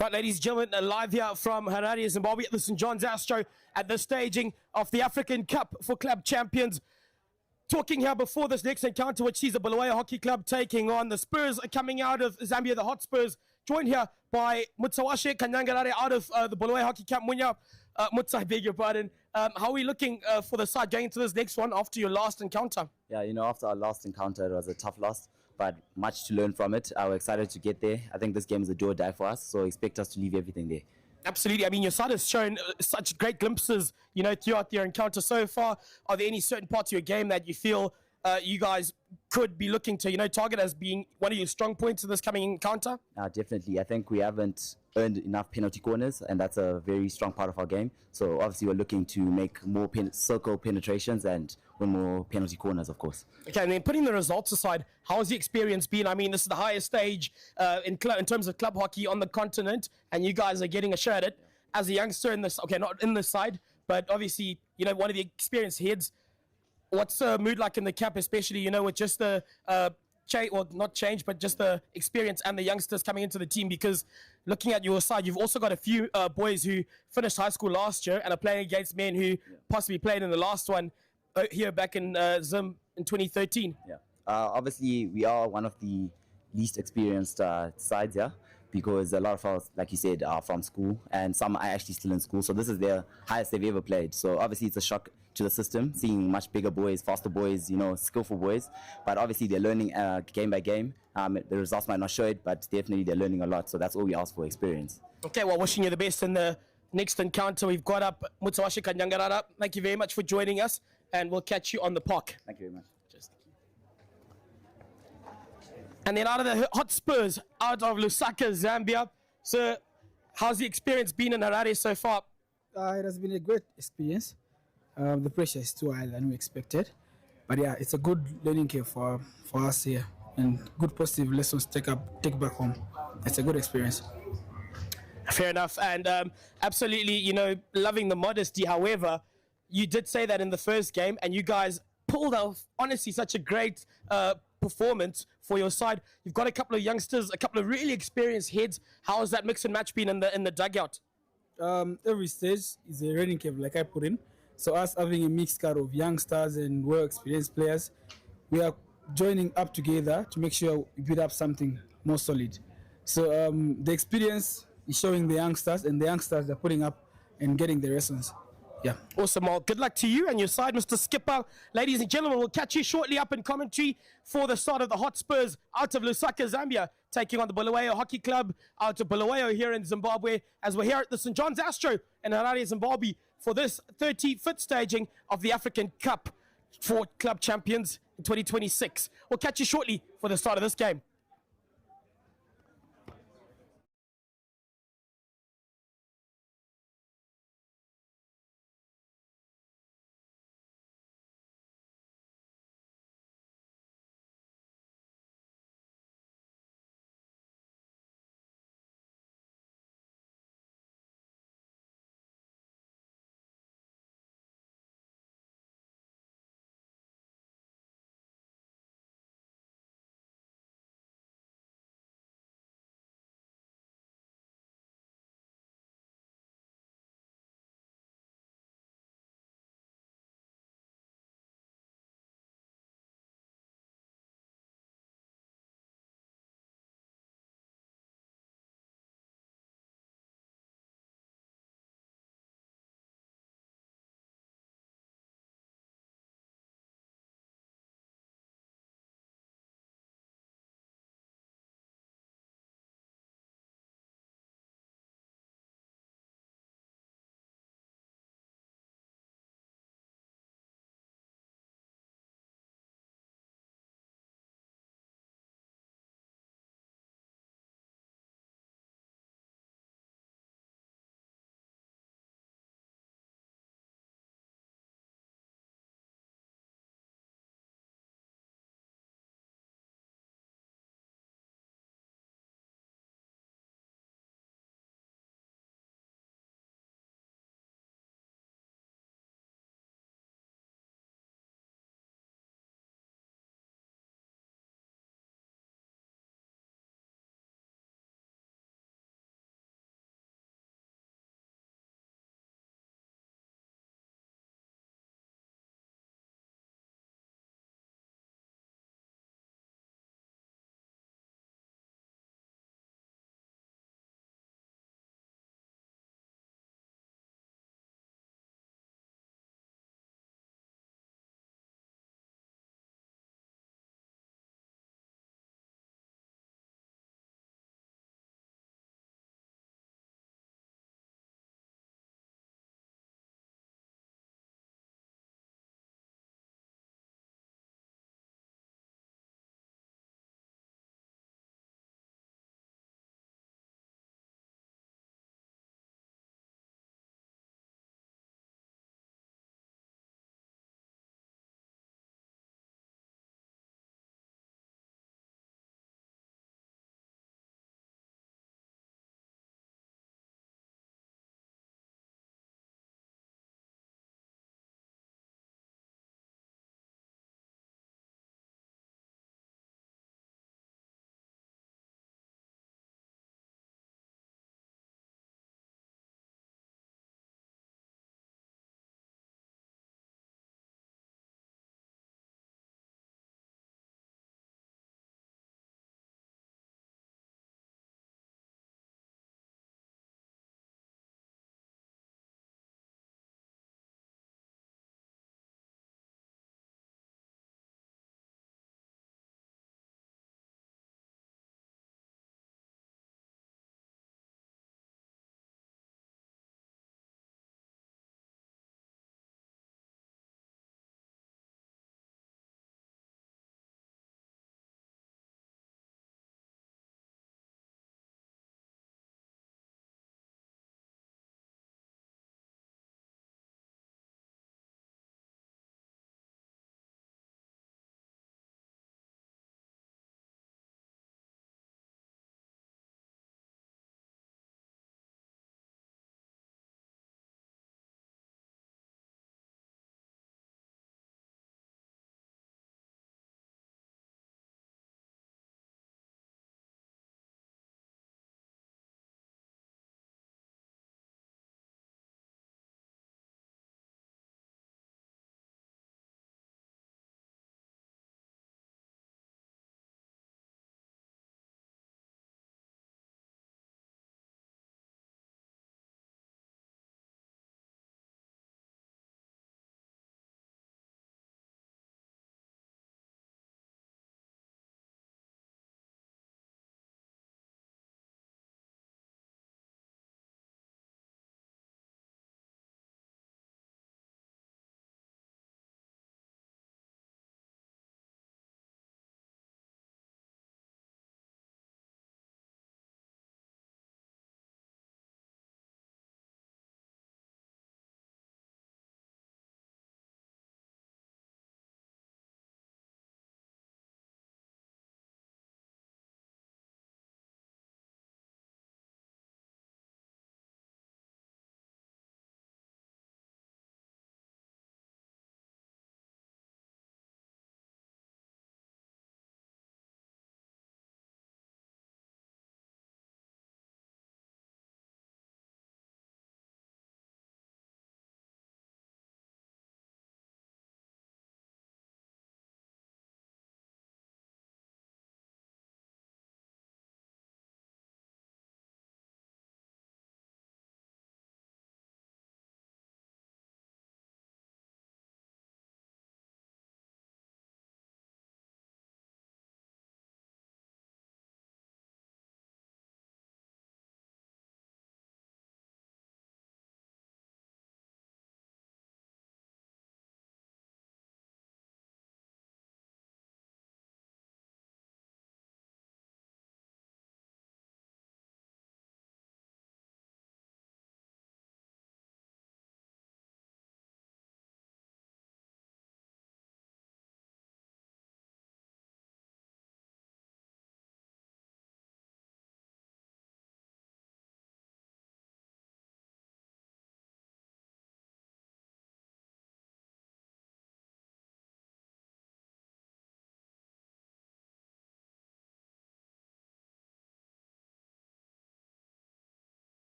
Right, ladies and gentlemen, live here from Harare, Zimbabwe at the St. John's Astro at the staging of the African Cup for Club Champions. Talking here before this next encounter, which sees the Bulawayo Hockey Club taking on the Spurs coming out of Zambia, the Hotspurs, joined here by Mutsawashe Kanyangarare out of the Bulawayo Hockey Camp. Munya, Mutsa, I beg your pardon. How are we looking for the side going into this next one after your last encounter? Yeah, after our last encounter, it was a tough loss, but much to learn from it. We're excited to get there. I think this game is a do or die for us, so expect us to leave everything there. Absolutely. I mean, your side has shown such great glimpses, throughout your encounter so far. Are there any certain parts of your game that you feel you guys could be looking to, target as being one of your strong points of this coming encounter? Definitely. I think we haven't earned enough penalty corners, and that's a very strong part of our game. So obviously we're looking to make more circle penetrations and win more penalty corners, of course. Okay, and then putting the results aside, how has the experience been? I mean, this is the highest stage in terms of club hockey on the continent, and you guys are getting a shot at it as a youngster in this. Okay, not in this side, but obviously, one of the experienced heads. What's the mood like in the camp, especially, with just the not change, but just the experience and the youngsters coming into the team? Because looking at your side, you've also got a few boys who finished high school last year and are playing against men who possibly played in the last one here back in Zim in 2013. Yeah. Obviously, we are one of the least experienced sides here, because a lot of us, like you said, are from school, and some are actually still in school. So this is their highest they've ever played. So obviously it's a shock to the system, seeing much bigger boys, faster boys, skillful boys. But obviously they're learning game by game. The results might not show it, but definitely they're learning a lot. So that's all we ask for, experience. Okay, well, wishing you the best in the next encounter. We've got up Mutsawashi Kanyangarara. Thank you very much for joining us, and we'll catch you on the park. Thank you very much. And then out of the Hotspurs, out of Lusaka, Zambia. So, how's the experience been in Harare so far? It has been a great experience. The pressure is too higher than we expected. But yeah, it's a good learning curve for us here, and good positive lessons to take back home. It's a good experience. Fair enough. And absolutely, loving the modesty. However, you did say that in the first game, and you guys pulled off, honestly, such a great performance for your side. You've got a couple of youngsters, a couple of really experienced heads. How has that mix and match been in the dugout? Every stage is a learning curve, like I put in. So us having a mixed card of youngsters and well-experienced players, we are joining up together to make sure we build up something more solid. So the experience is showing the youngsters, and the youngsters are putting up and getting the lessons. Yeah. Awesome. Well, good luck to you and your side, Mr. Skipper. Ladies and gentlemen, we'll catch you shortly up in commentary for the start of the Hotspurs out of Lusaka, Zambia, taking on the Bulawayo Hockey Club out of Bulawayo here in Zimbabwe, as we're here at the St. John's Astro in Harare, Zimbabwe, for this 35th staging of the African Cup for Club Champions in 2026. We'll catch you shortly for the start of this game.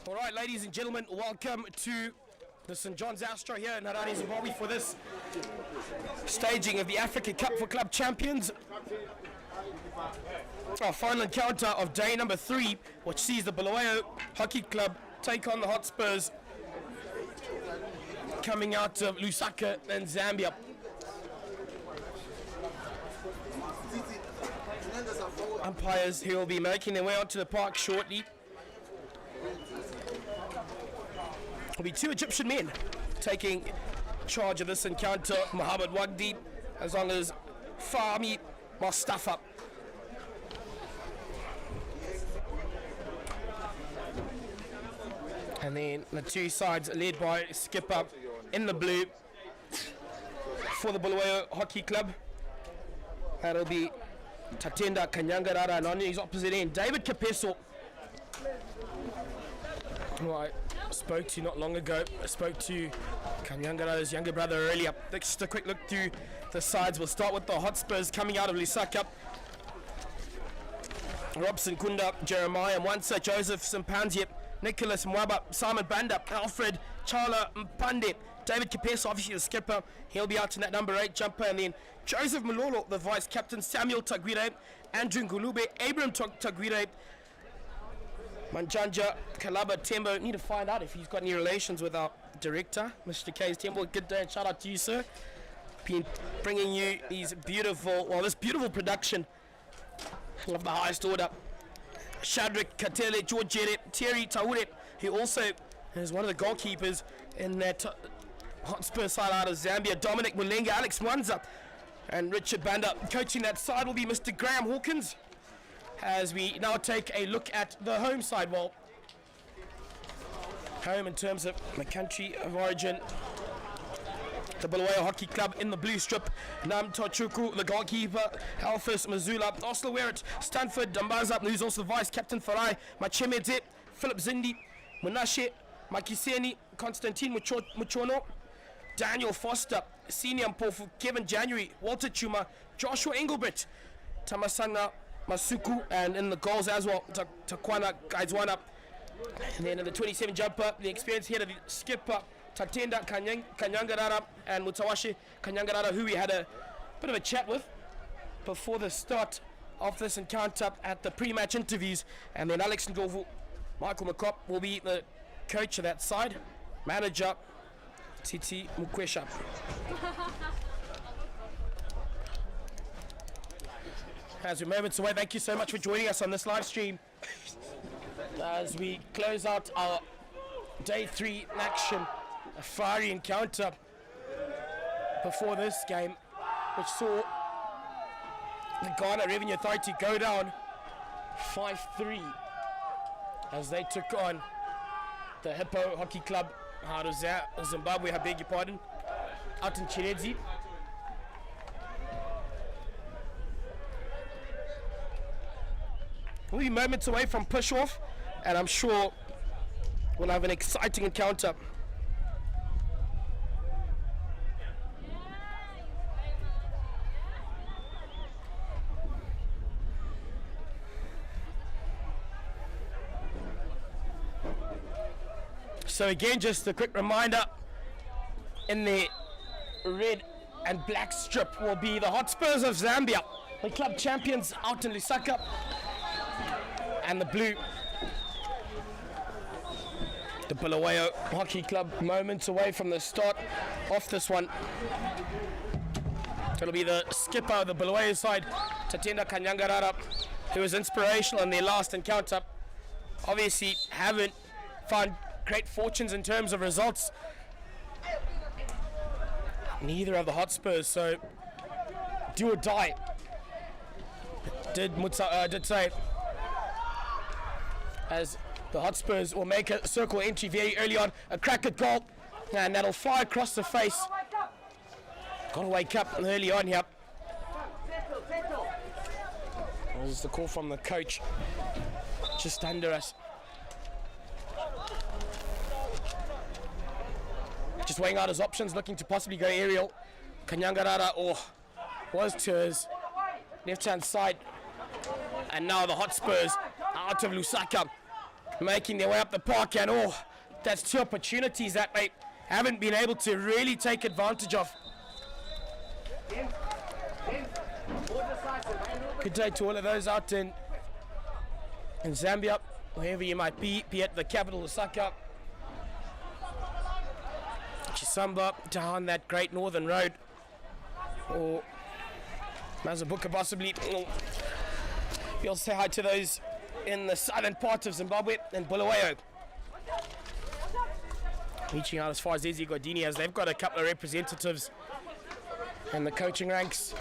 All right, ladies and gentlemen, welcome to the St. John's Astro here in Harare, Zimbabwe for this staging of the Accc Cup for Club Champions. Our final encounter of day number 3, which sees the Bulawayo Hockey Club take on the Hotspurs coming out of Lusaka in Zambia. Umpires who will be making their way onto the park shortly will be 2 Egyptian men taking charge of this encounter, Mohammed Wagdi as well as Fahmi Mustafa. And then the 2 sides led by skipper in the blue for the Bulawayo Hockey Club. That'll be Tatenda Kanyangarara, and on his opposite end, David Kapeso, who I spoke to not long ago. I spoke to Kanyangarara's younger brother earlier. Just a quick look through the sides. We'll start with the Hotspurs coming out of Lusaka. Robson Kunda, Jeremiah Mwansa, Joseph Simpanzie, Nicholas Mwaba, Simon Banda, Alfred Chala Mpande, David Kapeso, obviously the skipper. He'll be out in that number 8 jumper. And then Joseph Malolo, the vice captain, Samuel Tagwire, Andrew Ngulube, Abram Tagwire, Manjanja Kalaba Tembo. Need to find out if he's got any relations with our director, Mr. K's Tembo. Good day and shout out to you, sir. Been bringing you these beautiful, this beautiful production of the highest order. Shadrach Katele, George Jere, Terry Taure, who also is one of the goalkeepers in that Hotspur side out of Zambia. Dominic Mulenga, Alex Mwanza, and Richard Banda. Coaching that side will be Mr. Graham Hawkins. As we now take a look at the home side, well, home in terms of the country of origin, the Bulawayo Hockey Club in the blue strip. Nam Tochuku, the goalkeeper, Alphys Mazula, Oslo Werrett, Stanford Dambaza, who's also the vice captain, Farai Machemedze, Philip Zindi, Munashe Makiseni, Constantine Muchono, Daniel Foster, Senior Mpofu, Kevin January, Walter Chuma, Joshua Engelbert, Tamasanga Masuku, and in the goals as well, Takwana Gaizwana. And then in the 27 jumper, the experienced head of the skipper, Tatenda Kanyangarara, and Mutawashi Kanyangarara, who we had a bit of a chat with before the start of this encounter at the pre-match interviews. And then Alex Ndlovu, Michael McCop will be the coach of that side, manager Titi Mukwesha. As we're moments away, thank you so much for joining us on this live stream as we close out our day 3 in action. A fiery encounter before this game, which saw the Ghana Revenue Authority go down 5-3 as they took on the Hippo Hockey Club out of Zimbabwe, I beg your pardon, out in Chiredzi. We'll be moments away from push-off, and I'm sure we'll have an exciting encounter. So again, just a quick reminder, in the red and black strip will be the Hotspurs of Zambia, the club champions out in Lusaka, and the blue, the Bulawayo Hockey Club. Moments away from the start of this one. It'll be the skipper of the Bulawayo side, Tatenda Kanyangarara, who was inspirational in their last encounter. Obviously haven't found great fortunes in terms of results, neither of the Hotspurs, so do or die, did say, as the Hotspurs will make a circle entry very early on, a crack at goal, and that'll fly across the face. Gotta wake up early on here. This is the call from the coach, just under us. just weighing out his options, looking to possibly go aerial. Kanyangarara was to his left-hand side. And now the Hotspurs out of Lusaka, making their way up the park. And that's two opportunities that they haven't been able to really take advantage of. Good day to all of those out in Zambia, wherever you might be at the capital Lusaka, Chisamba, down that Great Northern Road, or Mazabuka possibly. You'll say hi to those in the southern part of Zimbabwe and Bulawayo. Reaching out as far as Ezi Godini, as they've got a couple of representatives in the coaching ranks.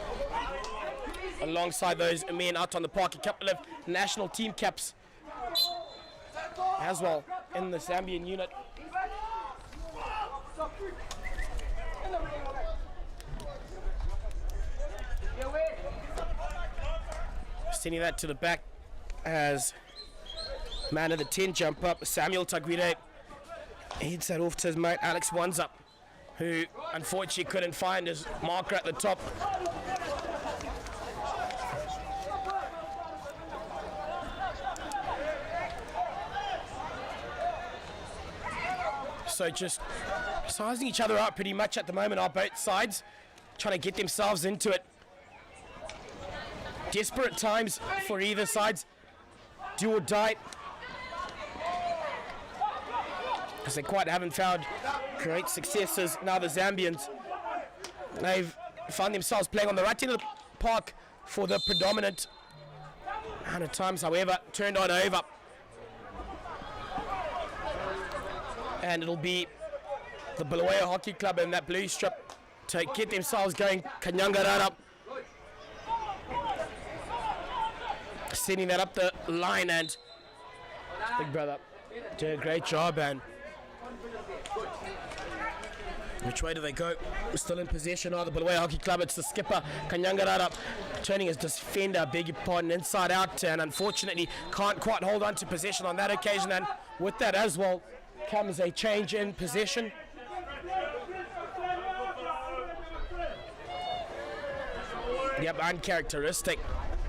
Alongside those men out on the park, a couple of national team caps as well in the Zambian unit. Sending that to the back as man of the 10 jump up, Samuel Taguire heads that off to his mate Alex Wanza, who unfortunately couldn't find his marker at the top. So just sizing each other out pretty much at the moment on both sides, trying to get themselves into it. Desperate times for either sides, do or die, because they quite haven't found great successes. Now the Zambians, they've found themselves playing on the right end of the park for the predominant amount of times, however, turned on over. And it'll be the Bulawayo Hockey Club in that blue strip to get themselves going. Kanyangarara sending that up the line, and big brother did a great job. And which way do they go? We're still in possession of the Bulawayo Hockey Club. It's the skipper Kanyangarara turning his defender, beg your pardon, inside out, and unfortunately can't quite hold on to possession on that occasion. And with that as well comes a change in possession. Yep, uncharacteristic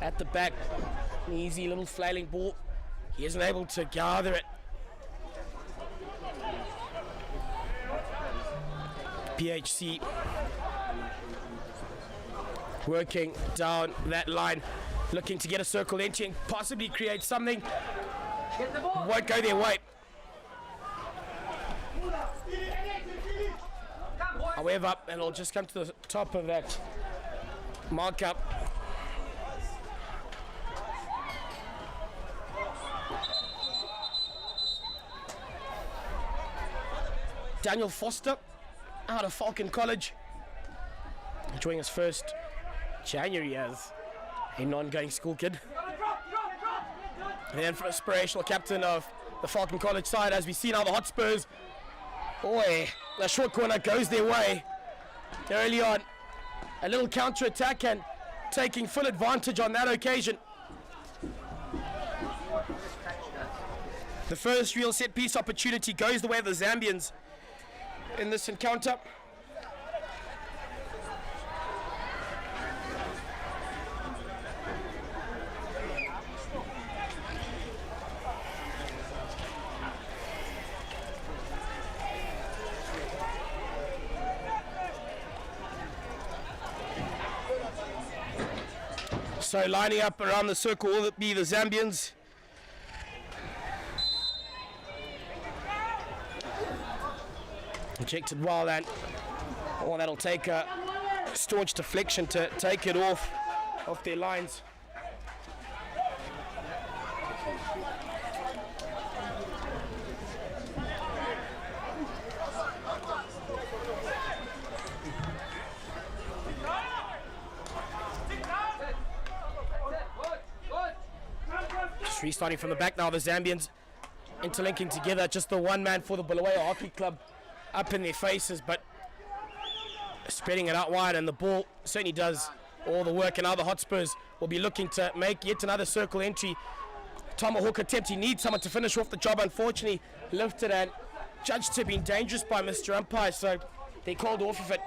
at the back. An easy little flailing ball. He isn't able to gather it. PHC working down that line, looking to get a circle entry and possibly create something. Won't go their way. However, it'll just come to the top of that markup. Daniel Foster out of Falcon College, enjoying his first January as a non-going school kid. And then for inspirational captain of the Falcon College side, as we see now the Hotspurs. Boy, the short corner goes their way early on. A little counter-attack and taking full advantage on that occasion. The first real set-piece opportunity goes the way of the Zambians in this encounter. So lining up around the circle will be the Zambians. Ejected well, and that'll take a staunch deflection to take it off their lines. Just restarting from the back now, the Zambians interlinking together, just the one man for the Bulawayo Hockey Club up in their faces, but spreading it out wide, and the ball certainly does all the work. And now the Hotspurs will be looking to make yet another circle entry. Tomahawk attempt, he needs someone to finish off the job, unfortunately lifted and judged to have been dangerous by Mr. Umpire, so they called off of it.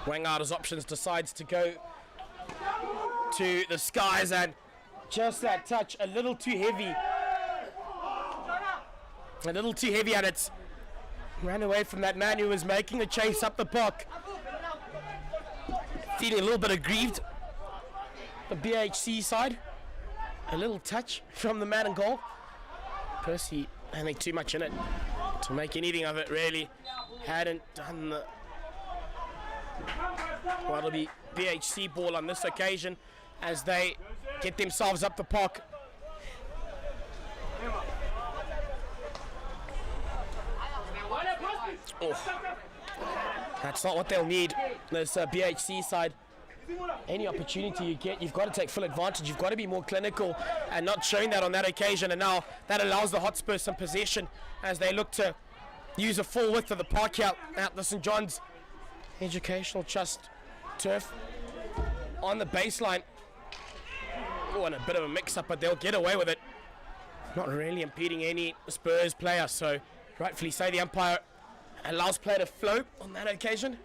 Weighing out his options, decides to go to the skies, and just that touch a little too heavy. A little too heavy, and it's ran away from that man who was making a chase up the park. Feeling a little bit aggrieved. The BHC side. A little touch from the man in goal. Percy, I think too much in it to make anything of it, really. Hadn't done the... Well, it'll be BHC ball on this occasion as they get themselves up the park. Oh, that's not what they'll need, this BHC side. Any opportunity you get, you've got to take full advantage. You've got to be more clinical, and not showing that on that occasion. And now that allows the Hotspurs some possession as they look to use a full width of the park out at the St. John's Educational Trust turf on the baseline. Oh, and a bit of a mix-up, but they'll get away with it. Not really impeding any Spurs player, so rightfully say the umpire allows play to flow on that occasion.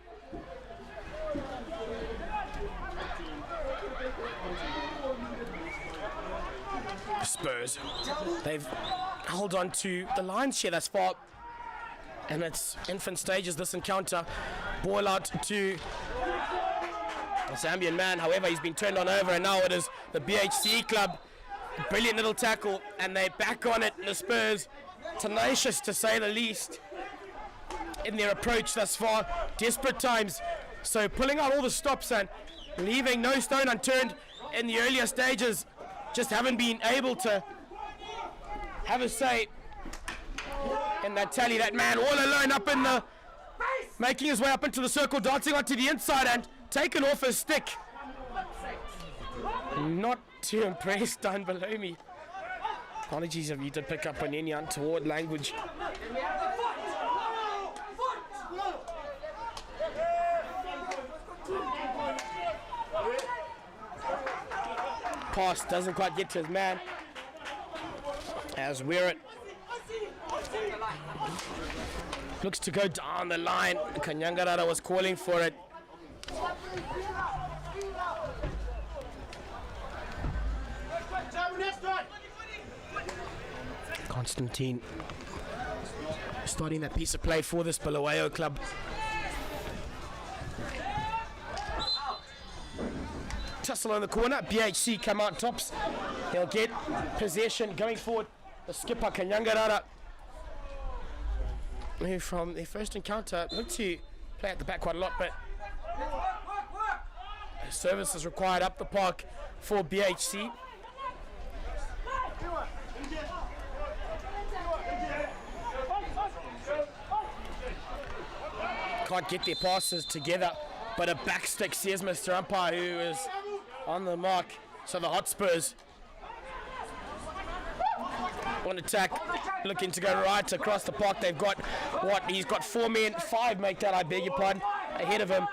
Spurs, they've held on to the lion's share thus far, and it's infant stages, this encounter. Ball out to the Zambian man, however he's been turned on over, and now it is the BHC club. Brilliant little tackle, and they're back on it. The Spurs, tenacious to say the least in their approach thus far. Desperate times, so pulling out all the stops and leaving no stone unturned in the earlier stages. Just haven't been able to have a say in that tally. That man all alone up in the, making his way up into the circle, dancing onto the inside and taken off his stick. Not too impressed down below me. Apologies if you did pick up on any untoward language. Pass doesn't quite get to his man as Wirrett looks to go down the line. Kanyangarara was calling for it. Constantine starting that piece of play for this Bulawayo club. Tussle in the corner, BHC come out tops. They'll get possession going forward. The skipper Kanyangarara, who from their first encounter looked to play at the back quite a lot, but service is required up the park for BHC. Can't get their passes together, but a backstick says Mr. Umpire, who is on the mark. So the Hotspurs on attack, looking to go right across the park. They've got what? He's got 4 men, 5 make that, I beg your pardon, ahead of him,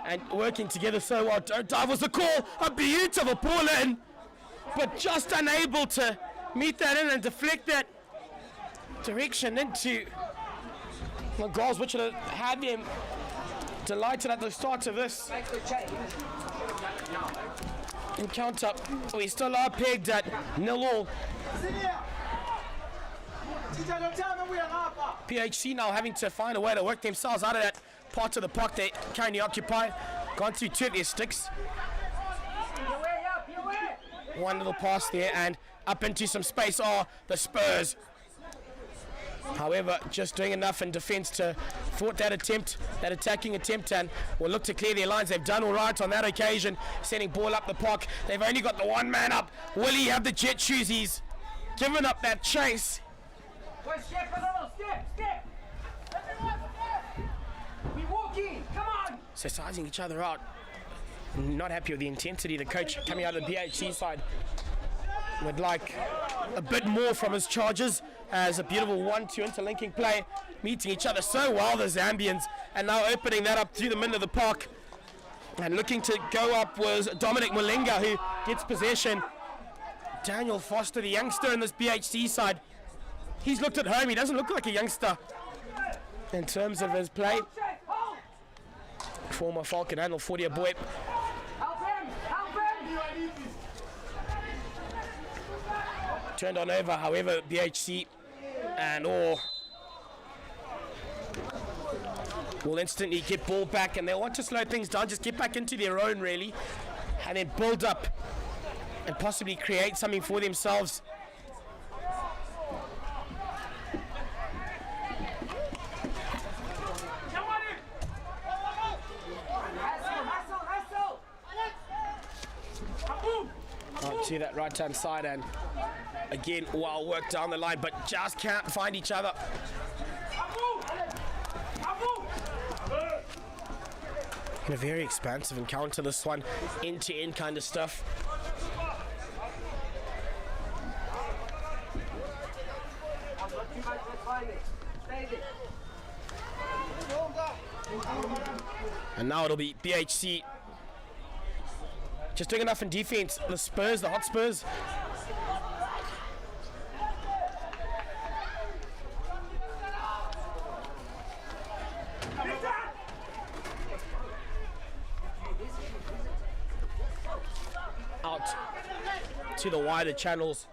and working together so well. Don't dive was the call, a beautiful ball in, but just unable to meet that in and deflect that direction into the goals, which would have had them delighted at the start of this encounter. We still are pegged at 0-0. PHC now having to find a way to work themselves out of that part of the park they currently occupy. Gone through 2 of their sticks. One little pass there and up into some space are the Spurs. However, just doing enough in defence to thwart that attempt, that attacking attempt, and will look to clear their lines. They've done all right on that occasion, sending ball up the park. They've only got the 1 man up. Will he have the jet shoes? He's given up that chase. So sizing each other out. Not happy with the intensity. The coach coming out of the BHC side would like a bit more from his charges, as a beautiful 1-2 interlinking play, meeting each other so well, the Zambians, and now opening that up through the middle of the park. And looking to go up was Dominic Mulinga, who gets possession. Daniel Foster, the youngster in this BHC side, he's looked at home. He doesn't look like a youngster in terms of his play. Former Falcon handle 40 boy. Turned on over, however, BHC and will instantly get ball back, and they'll want to slow things down, just get back into their own really, and then build up and possibly create something for themselves. To that right hand side, and again well work down the line, but just can't find each other. And a very expansive encounter, this one, end to end kind of stuff. And now it'll be BHC just doing enough in defense. The Spurs, the Hotspurs. Out to the wider channels.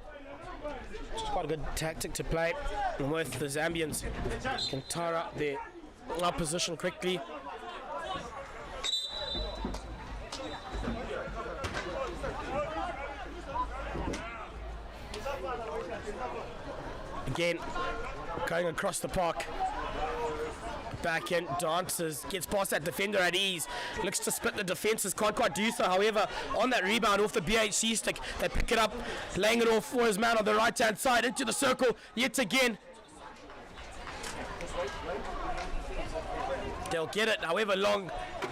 Just quite a good tactic to play. And with the Zambians can tire up their opposition quickly. Again, going across the park. Back in, dances, gets past that defender at ease. Looks to split the defenses, can't quite do so. However, on that rebound off the BHC stick, they pick it up, laying it off for his man on the right-hand side, into the circle, yet again. They'll get it, however long.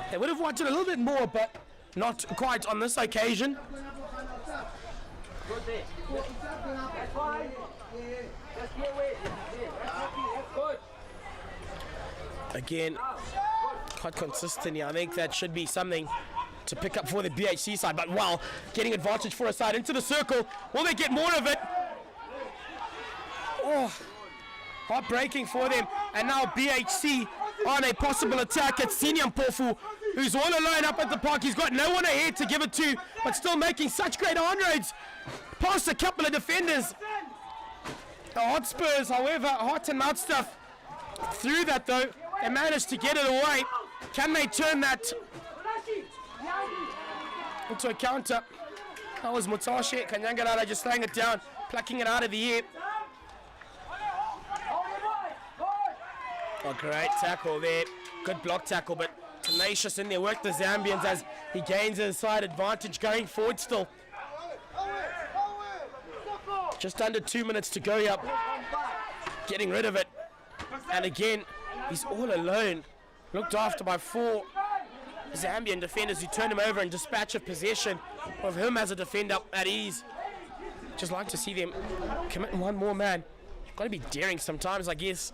They would have wanted a little bit more, but not quite on this occasion. Again, quite consistent here. I think that should be something to pick up for the BHC side, but wow, getting advantage for a side into the circle. Will they get more of it? Oh, heartbreaking for them. And now BHC on a possible attack at Senior Mpofu, who's all alone up at the park. He's got no one ahead to give it to, but still making such great inroads past a couple of defenders. The Hotspurs, however, heart and mouth stuff through that though. They managed to get it away. Can they turn that into a counter? That was Mutashe Kanyangarara just laying it down, plucking it out of the air. Oh, great tackle there. Good block tackle, but tenacious in there. Work the Zambians as he gains his side advantage going forward still. Just under 2 minutes to go here. Getting rid of it. And again, he's all alone. Looked after by 4 Zambian defenders who turn him over and dispatch of possession of him as a defender at ease. Just like to see them commit one more man. Got to be daring sometimes, I guess.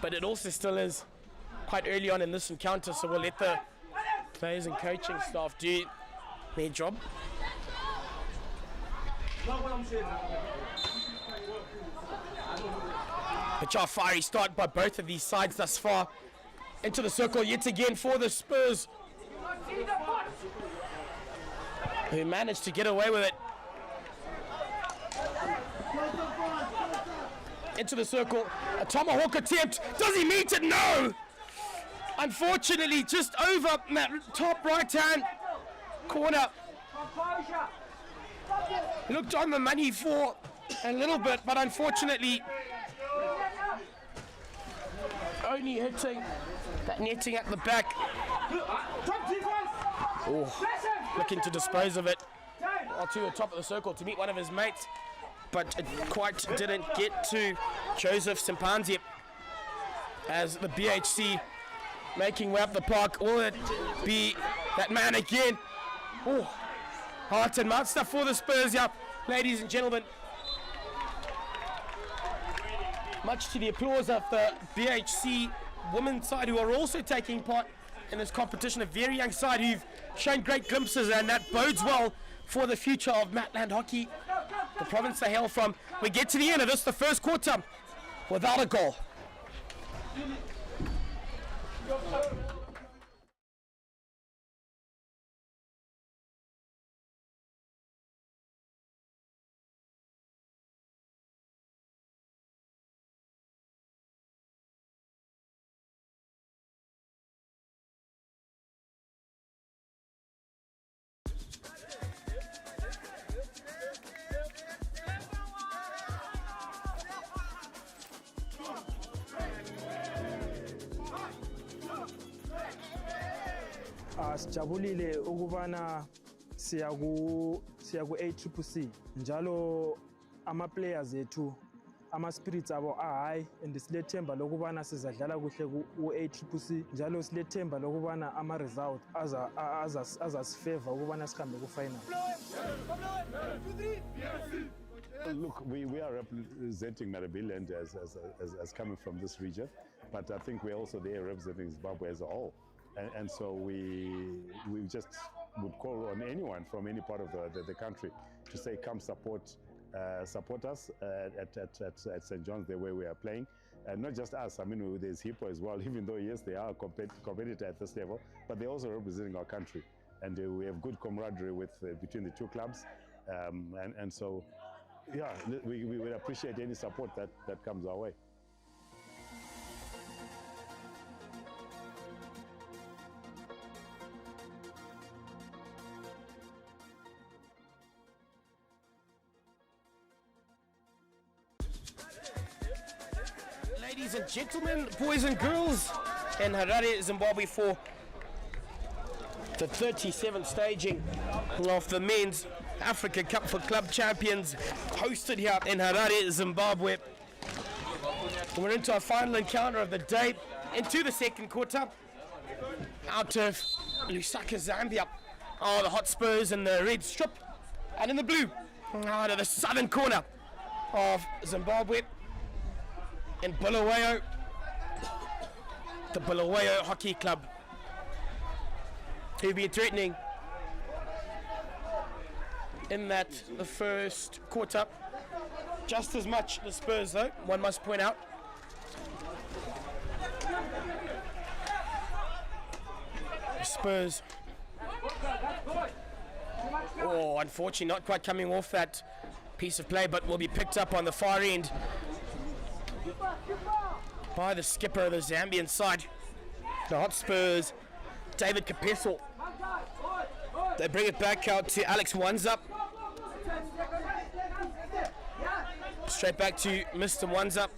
But it also still is quite early on in this encounter, so we'll let the players and coaching staff do their job. But a fiery start by both of these sides thus far. Into the circle yet again for the Spurs, who managed to get away with it. Into the circle, a tomahawk attempt. Does he meet it? No! Unfortunately, just over that top right-hand corner. Looked on the money for a little bit, but unfortunately only hitting that netting at the back. Oh, looking to dispose of it to the top of the circle to meet one of his mates, but it quite didn't get to Joseph Simpanzi as the BHC making way up the park. Will it be that man again? Oh, heart and mouth stuff for the Spurs, yeah. Ladies and gentlemen, much to the applause of the BHC women's side, who are also taking part in this competition. A very young side who've shown great glimpses, and that bodes well for the future of Matland hockey, the province they hail from. We get to the end of this, the first quarter, without a goal. Sijabulile ukubana siya ku Accc njalo ama players ethu ama spirits abo high, and silethemba lokubana sizadlala kuhle ku Accc njalo silethemba lokubana ama result azasifavor ukubana sihambe ku final. Look, we are representing Maribyrnong as coming from this region, but I think we're also there representing Zimbabwe as a whole. And so we just would call on anyone from any part of the country to say, come support us at St. John's, the way we are playing. And not just us, I mean, there's Hippo as well, even though, yes, they are a competitor at this level, but they're also representing our country. And we have good camaraderie between the two clubs. And so, yeah, we would appreciate any support that comes our way. Ladies and gentlemen, boys and girls, in Harare, Zimbabwe, for the 37th staging of the Men's Africa Cup for Club Champions, hosted here in Harare, Zimbabwe. We're into our final encounter of the day, into the second quarter, out of Lusaka, Zambia. Oh, the Hotspurs in the red strip, and in the blue, out of the southern corner of Zimbabwe, in Bulawayo, the Bulawayo Hockey Club, who've been threatening in the first quarter. Just as much the Spurs, though, one must point out. The Spurs. Oh, unfortunately, not quite coming off that piece of play, but will be picked up on the far end by the skipper of the Zambian side, the Hotspurs, David Kapeso. They bring it back out to Alex Wanza. Straight back to Mr. Wanza.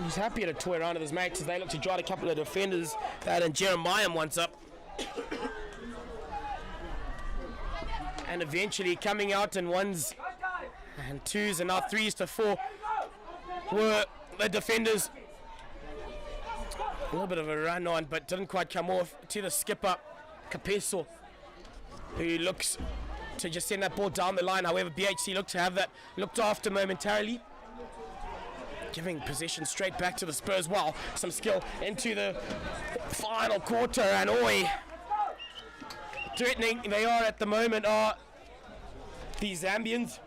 He's happy to toy around with his mates as they look to dry a couple of defenders. That and Jeremiah Wanza. And eventually coming out in ones and twos and now threes to four were the defenders. A little bit of a run on, but didn't quite come off to the skipper, Kapeso, who looks to just send that ball down the line. However, BHC looked to have that looked after momentarily, giving possession straight back to the Spurs. Wow, some skill into the final quarter, and oi, threatening they are at the moment are the Zambians.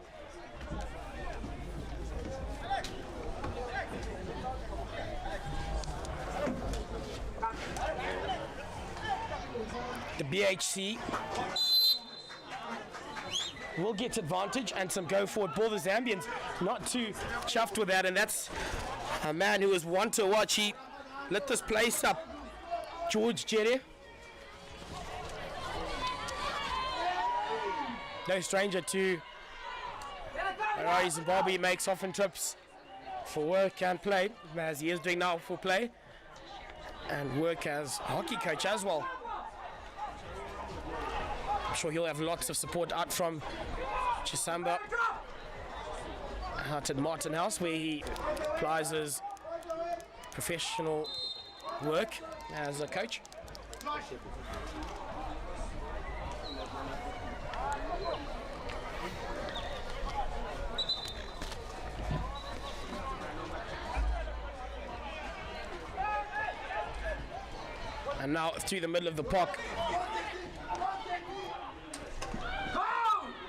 The BHC will get advantage and some go forward ball. The Zambians not too chuffed with that, and that's a man who is one to watch. He lit this place up, George Jere. No stranger to Harare, Zimbabwe. Makes often trips for work and play, as he is doing now for play and work as hockey coach as well. I'm sure he'll have lots of support out from Chisamba, out at Martin House, where he applies his professional work as a coach. And now through the middle of the park.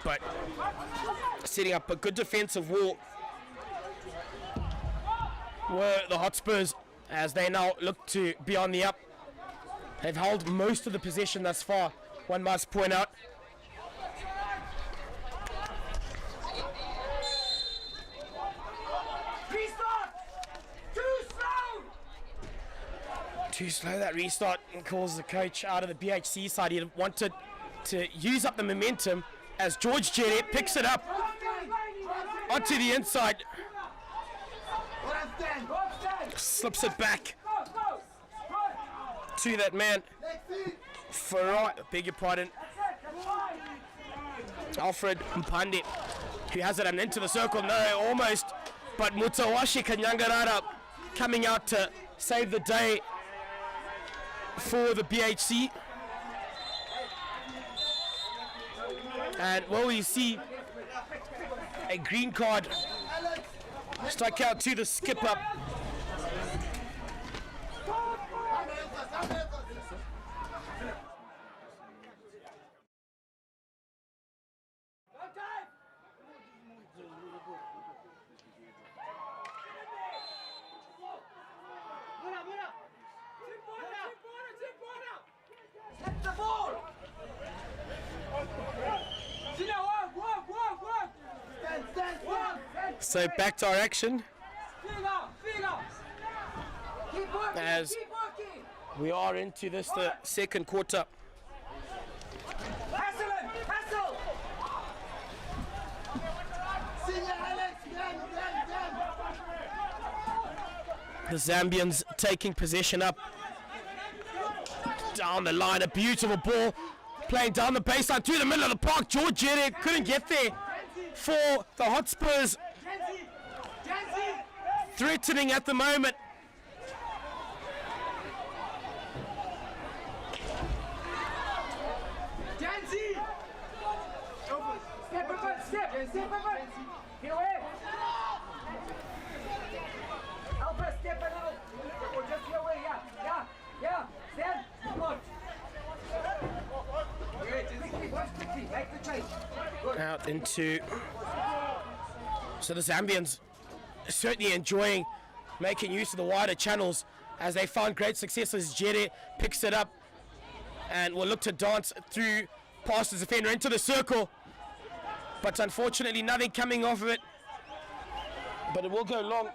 But setting up a good defensive wall were the Hotspurs as they now look to be on the up. They've held most of the possession thus far, one must point out. Too slow, that restart, and calls the coach out of the BHC side. He wanted to use up the momentum as George Jere picks it up onto the inside. Slips it back to that man. Farai, beg your pardon. Alfred Mpande, who has it and into the circle. No, almost. But Mutawashi Kanyangarara coming out to save the day for the BHC. And will we see a green card strike out to the skipper? So back to our action as we are into this, the second quarter. The Zambians taking possession up down the line, a beautiful ball playing down the baseline through the middle of the park. George Jere couldn't get there for the Hotspurs. Threatening at the moment. Out into, so the Zambians certainly enjoying making use of the wider channels as they found great success as Jere picks it up and will look to dance through past the defender into the circle, but unfortunately nothing coming off of it, but it will go long.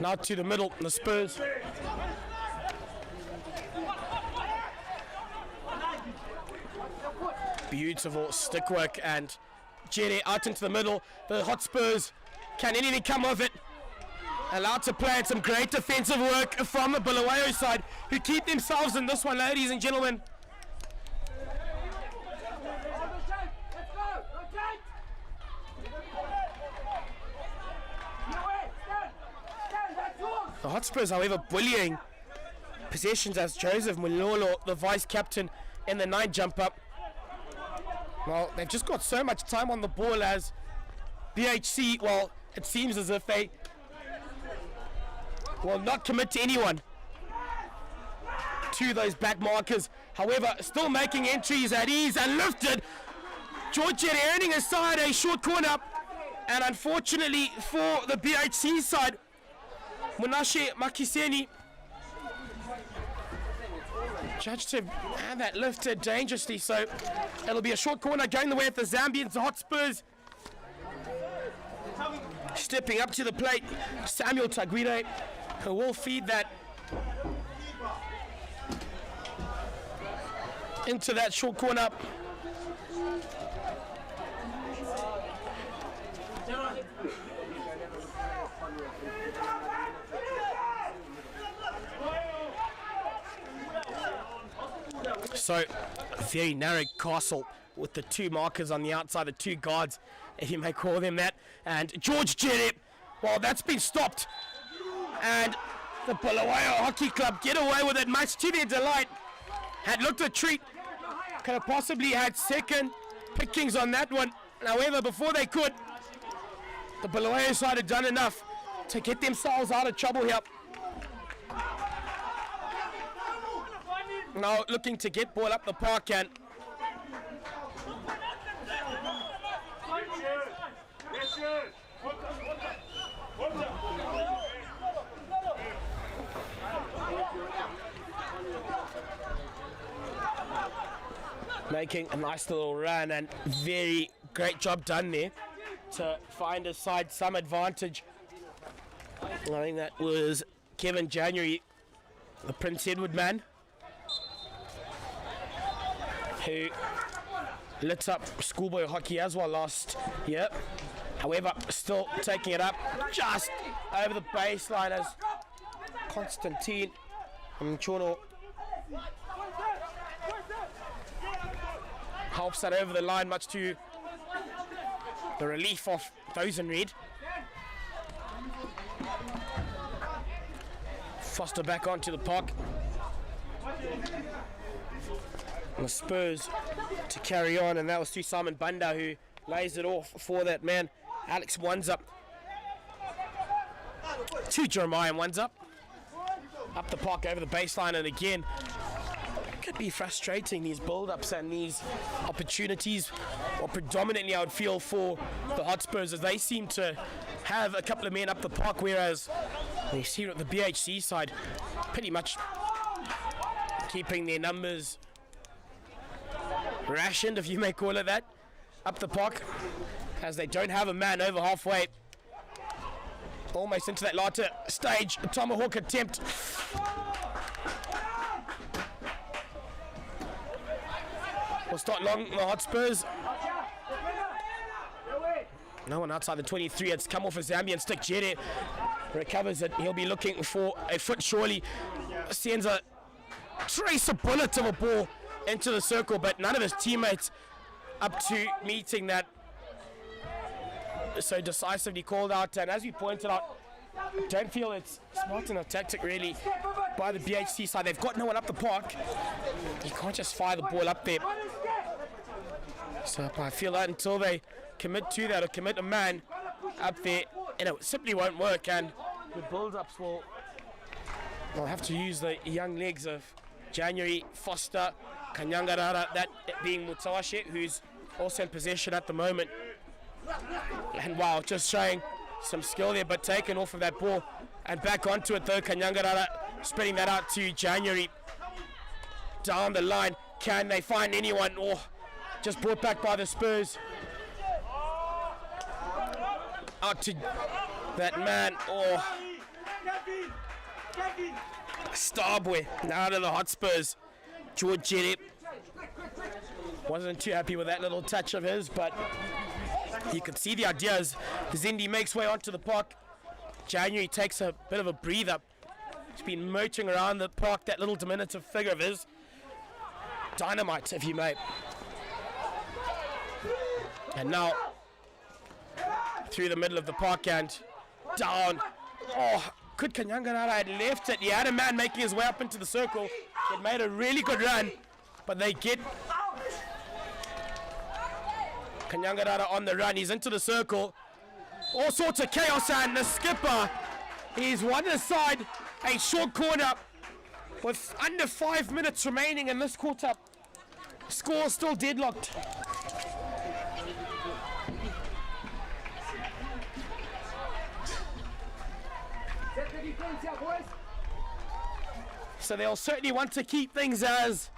Now to the middle, the Spurs. Beautiful stick work and Jere out into the middle. The Hotspurs, can anything come of it? Allowed to play, and some great defensive work from the Bulawayo side, who keep themselves in this one, ladies and gentlemen. The Hotspurs, however, bullying possessions as Joseph Mulolo, the vice captain, in the 9 jump up. Well, they've just got so much time on the ball as BHC, well, it seems as if they will not commit to anyone to those back markers. However, still making entries at ease and lifted. George Jere earning aside a short corner, and unfortunately for the BHC side, Munashe Makiseni judged to have that lifted dangerously, so it'll be a short corner going the way of the Zambians. The Hotspurs stepping up to the plate. Samuel Taguire, who will feed that into that short corner. So, a very narrow castle with the 2 markers on the outside, the 2 guards, if you may call them that. And George Jere, well, that's been stopped. And the Bulawayo Hockey Club get away with it, much to their delight. Had looked a treat, could have possibly had second pickings on that one. However, before they could, the Bulawayo side had done enough to get themselves out of trouble here. Now looking to get ball up the park and making a nice little run, and very great job done there to find his side some advantage. I think that was Kevin January, the Prince Edward man, who lit up schoolboy hockey as well last year. However, still taking it up just over the baseline as Constantine Mchono helps that over the line, much to the relief of those in red. Foster back onto the park. And the Spurs to carry on, and that was to Simon Banda who lays it off for that man. Alex Wanza to Jeremiah Wanza. Up the park over the baseline, and again, could be frustrating, these build-ups and these opportunities, or predominantly I would feel for the Hotspurs, as they seem to have a couple of men up the park, whereas you see at the BHC side pretty much keeping their numbers rationed, if you may call it that, up the park, as they don't have a man over halfway. Almost into that latter stage, a tomahawk attempt. We'll start long, the Hotspurs. No one outside the 23. It's come off a Zambian stick. Jere recovers it. He'll be looking for a foot, surely. Sends a tracer bullet of a ball into the circle, but none of his teammates up to meeting that. So decisively called out, and as we pointed out, don't feel it's smart enough tactic really by the BHC side. They've got no one up the park. You can't just fire the ball up there. So I feel that until they commit to that or commit a man up there, it simply won't work, and the build-ups will have to use the young legs of January, Foster, Kanyangarara, that being Mutawashe, who's also in possession at the moment. And wow, just showing some skill there, but taken off of that ball and back onto it though. Kanyangarara spreading that out to January. Down the line, can they find anyone? Oh, just brought back by the Spurs. Out to that man. Oh, Starboy out of the Hotspurs. George Jere wasn't too happy with that little touch of his, but you could see the idea as Zindi makes way onto the park. January takes a bit of a breather. He's been motoring around the park, that little diminutive figure of his. Dynamite, if you may. And now, through the middle of the park and down. Oh, could Kanyangarara had left it. He had a man making his way up into the circle. It made a really good run, but they get Kanyangarara on the run. He's into the circle. All sorts of chaos, and the skipper, he's won aside a short corner with under 5 minutes remaining in this quarter. Score still deadlocked. So they'll certainly want to keep things as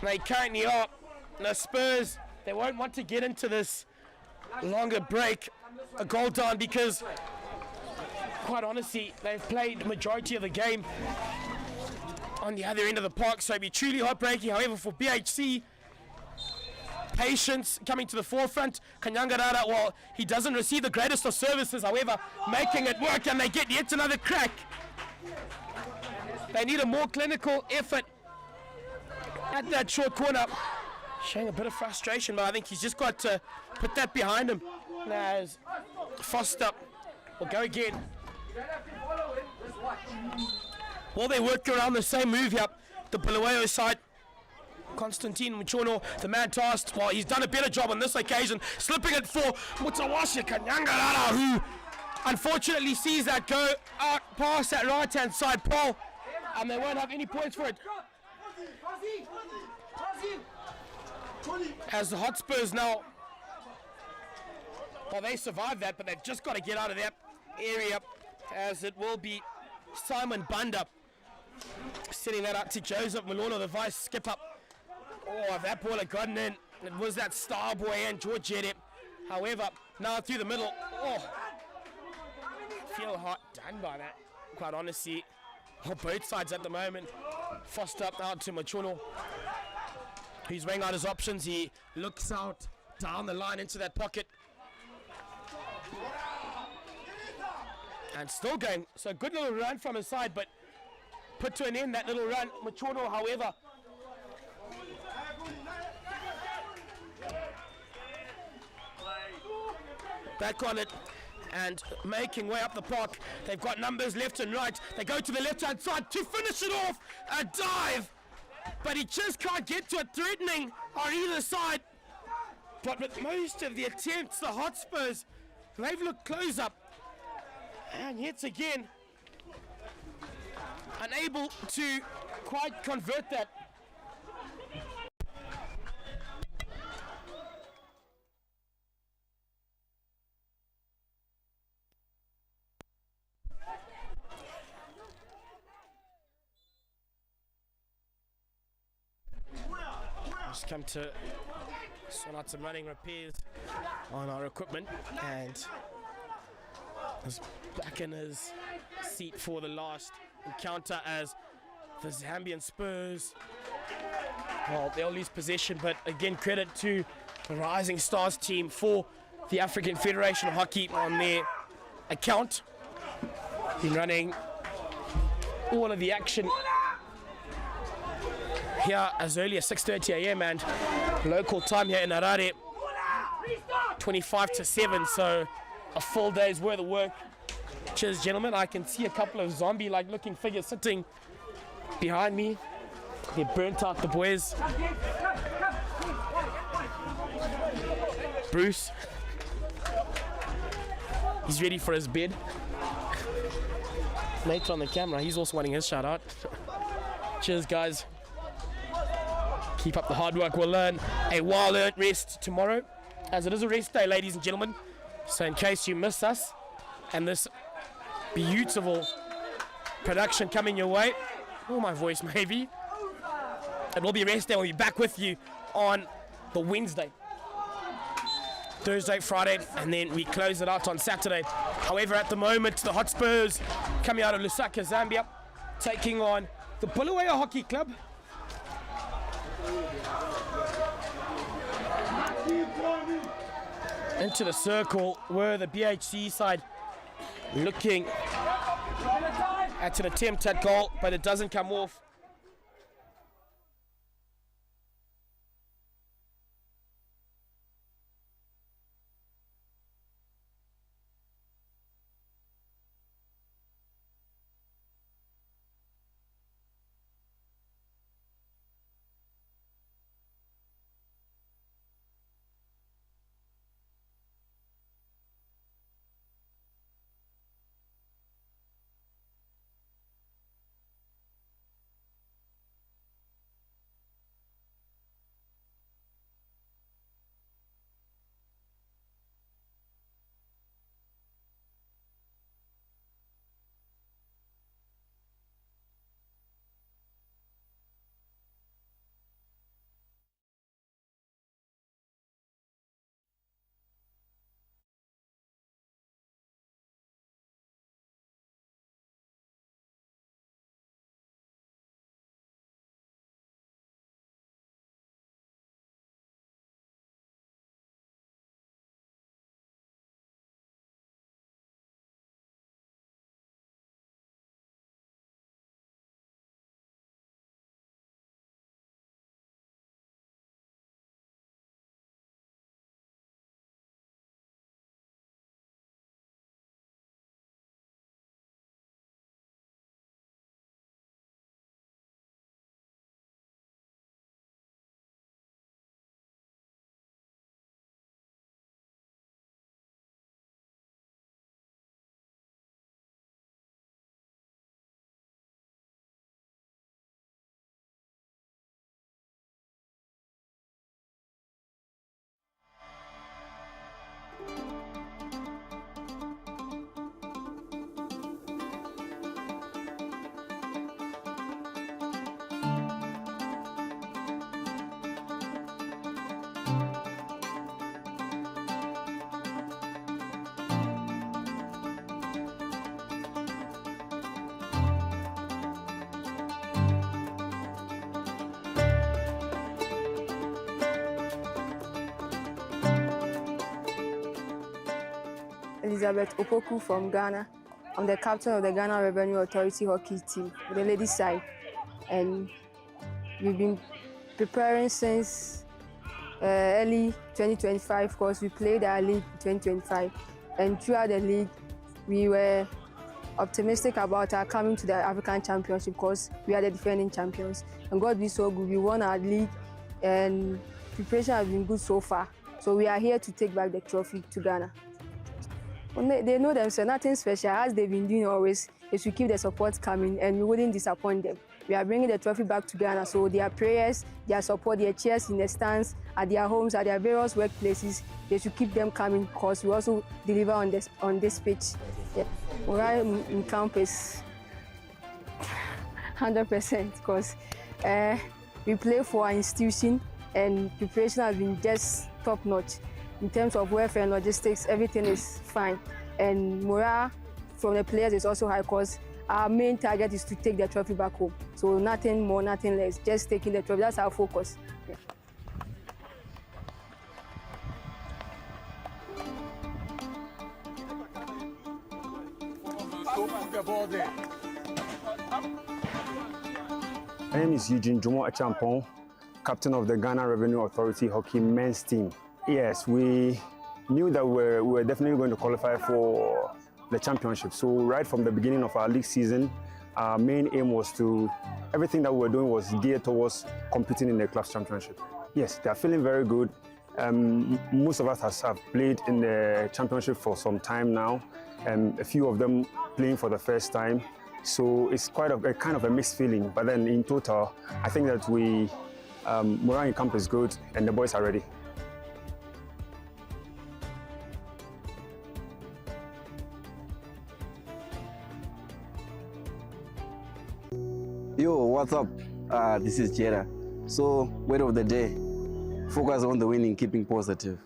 they currently are. The Spurs, they won't want to get into this longer break, a goal down, because quite honestly, they've played the majority of the game on the other end of the park, so it'd be truly heartbreaking. However, for BHC, patience coming to the forefront. Kanyangarara, well, he doesn't receive the greatest of services, however, making it work, and they get yet another crack. They need a more clinical effort at that short corner. Showing a bit of frustration, but I think he's just got to put that behind him. As Foster will go again. Well, they work around the same move here. The Bulawayo side Konstantin Mchono, the man tasked. Well, he's done a better job on this occasion, slipping it for Mutawashi Kanyangarara, who unfortunately sees that go out past that right-hand side pole, and they won't have any points for it. As the Hotspurs now, well, they survived that, but they've just got to get out of that area, as it will be Simon Banda setting that up to Joseph Malolo, the vice skipper. Oh, if that ball had gotten in, it was that star boy and George Jedep. However, now through the middle, oh, I feel hot done by that, quite honestly. On both sides at the moment. Foster up out to Machuno. He's weighing out his options. He looks out down the line into that pocket. And still going. So good little run from his side, but put to an end that little run. Machuno, however, back on it and making way up the park. They've got numbers left and right. They go to the left-hand side to finish it off. A dive, but he just can't get to it, threatening on either side. But with most of the attempts, the Hotspurs, they've looked close up. And yet again, unable to quite convert that. Just come to sort out some running repairs on our equipment, and is back in his seat for the last encounter as the Zambian Spurs, well, they'll lose possession, but again, credit to the Rising Stars team for the African Federation of Hockey on their account. Been running all of the action here as early as 6:30 a.m. and local time here in Harare, 25-7, so a full day's worth of work. Cheers, gentlemen. I can see a couple of zombie-like looking figures sitting behind me. They burnt out the boys. Bruce, he's ready for his bed. Later on the camera, he's also wanting his shout out. Cheers, guys. Keep up the hard work. We'll learn a well-earned rest tomorrow, as it is a rest day, ladies and gentlemen. So in case you miss us and this beautiful production coming your way, oh, my voice maybe, it will be a rest day. We'll be back with you on the Wednesday, Thursday, Friday, and then we close it out on Saturday. However, at the moment, the Hotspurs coming out of Lusaka, Zambia, taking on the Bulawayo Hockey Club. Into the circle were the BHC side, looking at an attempt at goal, but it doesn't come off. Elizabeth Opoku from Ghana. I'm the captain of the Ghana Revenue Authority hockey team, the ladies side. And we've been preparing since early 2025 because we played our league in 2025. And throughout the league, we were optimistic about our coming to the African Championship because we are the defending champions. And God be so good, we won our league and preparation has been good so far. So we are here to take back the trophy to Ghana. They know themselves, nothing special, as they've been doing always, is to keep the support coming and we wouldn't disappoint them. We are bringing the trophy back to Ghana, so their prayers, their support, their cheers in the stands, at their homes, at their various workplaces, they should keep them coming because we also deliver on this pitch. Yeah. Morale in camp is 100% because we play for our institution and preparation has been just top-notch. In terms of welfare and logistics, everything is fine. And morale from the players is also high because our main target is to take the trophy back home. So nothing more, nothing less, just taking the trophy. That's our focus. Yeah. My name is Eugene Jumo Achampong, captain of the Ghana Revenue Authority hockey men's team. Yes, we knew that we were definitely going to qualify for the championship. So right from the beginning of our league season, our main aim was everything that we were doing was geared towards competing in the club's championship. Yes, they are feeling very good. Most of us have played in the championship for some time now, and a few of them playing for the first time. So it's quite a kind of a mixed feeling. But then in total, I think that morale in camp is good and the boys are ready. Yo, what's up? This is Jera. So, word of the day, focus on the winning, keeping positive.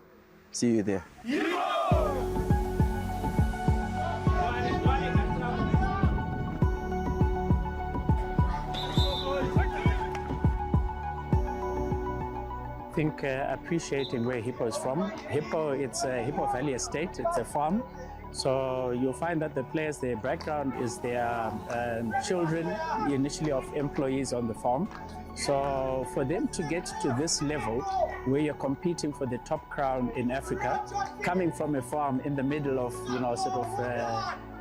See you there. I think appreciating where Hippo is from. It's a Hippo Valley estate, it's a farm. So you'll find that the players, their background is their children, initially of employees on the farm. So for them to get to this level, where you're competing for the top crown in Africa, coming from a farm in the middle of,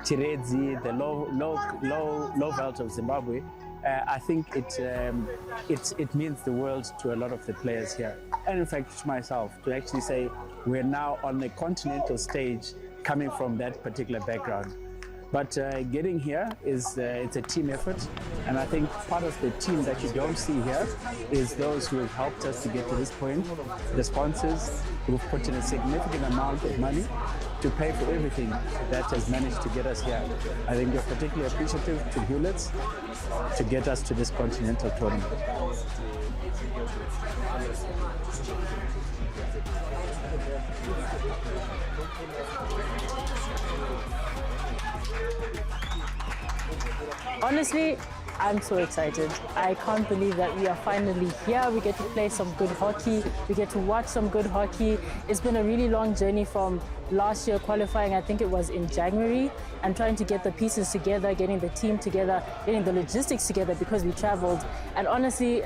Tirezi, the low belt of Zimbabwe, I think it means the world to a lot of the players here. And in fact, to myself, to actually say we're now on the continental stage coming from that particular background. But getting here it's a team effort, and I think part of the team that you don't see here is those who have helped us to get to this point, the sponsors who've put in a significant amount of money to pay for everything that has managed to get us here. I think we're particularly appreciative to Hewlett's to get us to this continental tournament. Honestly, I'm so excited. I can't believe that we are finally here. We get to play some good hockey. We get to watch some good hockey. It's been a really long journey from last year qualifying, I think it was in January, and trying to get the pieces together, getting the team together, getting the logistics together because we traveled. And honestly,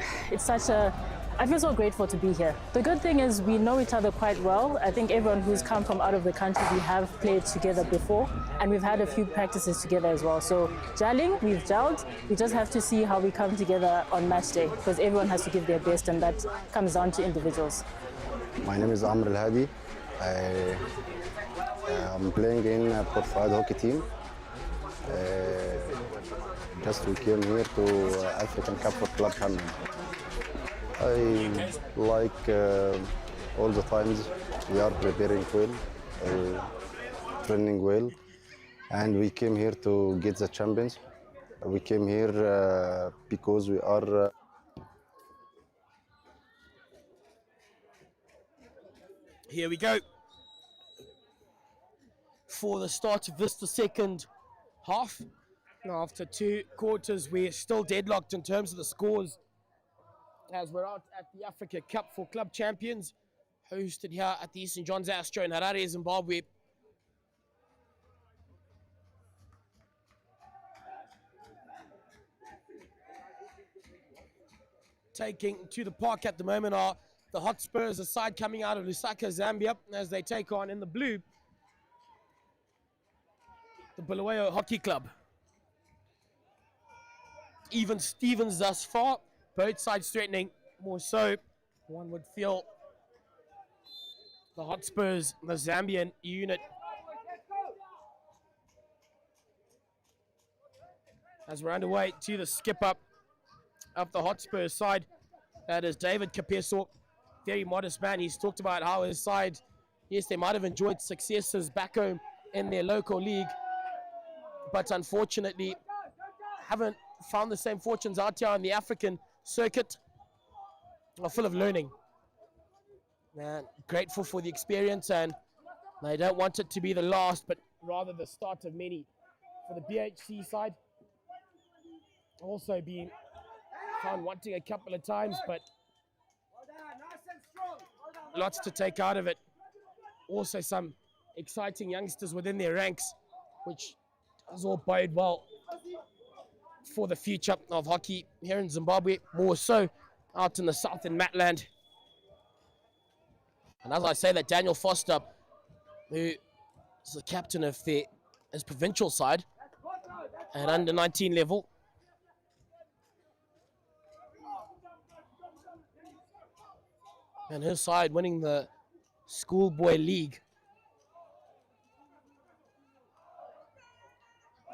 I feel so grateful to be here. The good thing is we know each other quite well. I think everyone who's come from out of the country, we have played together before, and we've had a few practices together as well. So gelling, we've gelled. We just have to see how we come together on match day, because everyone has to give their best, and that comes down to individuals. My name is Amr El Hadi. I'm playing in Port Fahd hockey team. Just we came here to African Cup for Club Tournament. I like all the times we are preparing well, training well, and we came here to get the champions. We came here because we are Here we go. For the start of this, the second half. Now, after 2 quarters, we're still deadlocked in terms of the scores, as we're out at the Africa Cup for Club Champions, hosted here at the St. John's Astro in Harare, Zimbabwe. taking to the park at the moment are the Hotspurs, a side coming out of Lusaka, Zambia, as they take on in the blue the Bulawayo Hockey Club. Even Stevens thus far, both sides threatening more so. One would feel the Hotspurs, the Zambian unit, as we're underway to the skip up of the Hotspurs side. That is David Kapeso, very modest man. He's talked about how his side, yes, they might have enjoyed successes back home in their local league, but unfortunately haven't found the same fortunes out here on the African circuit. Are full of learning. And grateful for the experience, and they don't want it to be the last, but rather the start of many. For the BHC side, also been found wanting a couple of times, but lots to take out of it. Also some exciting youngsters within their ranks, which does all bode well for the future of hockey here in Zimbabwe, more so out in the south in Matland. And as I say that, Daniel Foster, who is the captain of his provincial side at under 19 level, and his side winning the schoolboy league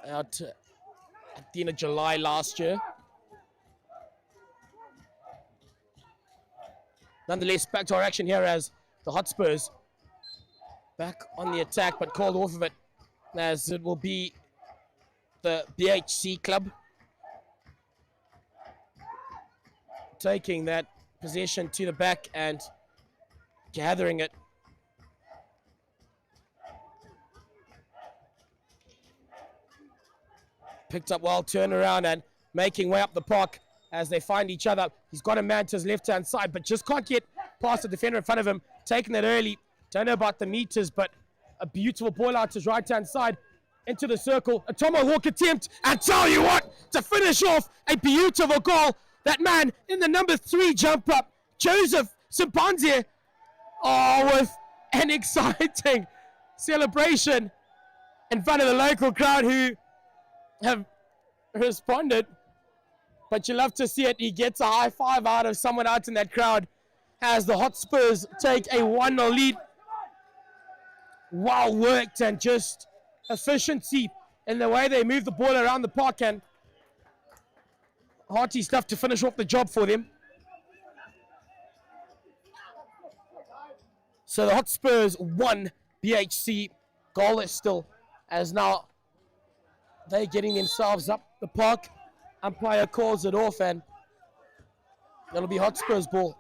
out at the end of July last year. Nonetheless, back to our action here as the Hotspurs back on the attack, but called off of it, as it will be the BHC club taking that possession to the back and gathering it. Picked up well, turn around and making way up the park as they find each other. He's got a man to his left-hand side, but just can't get past the defender in front of him. Taking it early. Don't know about the meters, but a beautiful ball out to his right-hand side into the circle. A tomahawk attempt, and tell you what, to finish off a beautiful goal. That man in the number 3 jump up, Joseph Simpanzie, with an exciting celebration in front of the local crowd who have responded. But you love to see it. He gets a high five out of someone out in that crowd as the Hotspurs take a 1-0 lead. Well worked and just efficiency in the way they move the ball around the park, and hearty stuff to finish off the job for them. So the Hotspurs 1, BHC goalless still, as now they're getting themselves up the park. Umpire calls it off, and it'll be Hotspurs ball.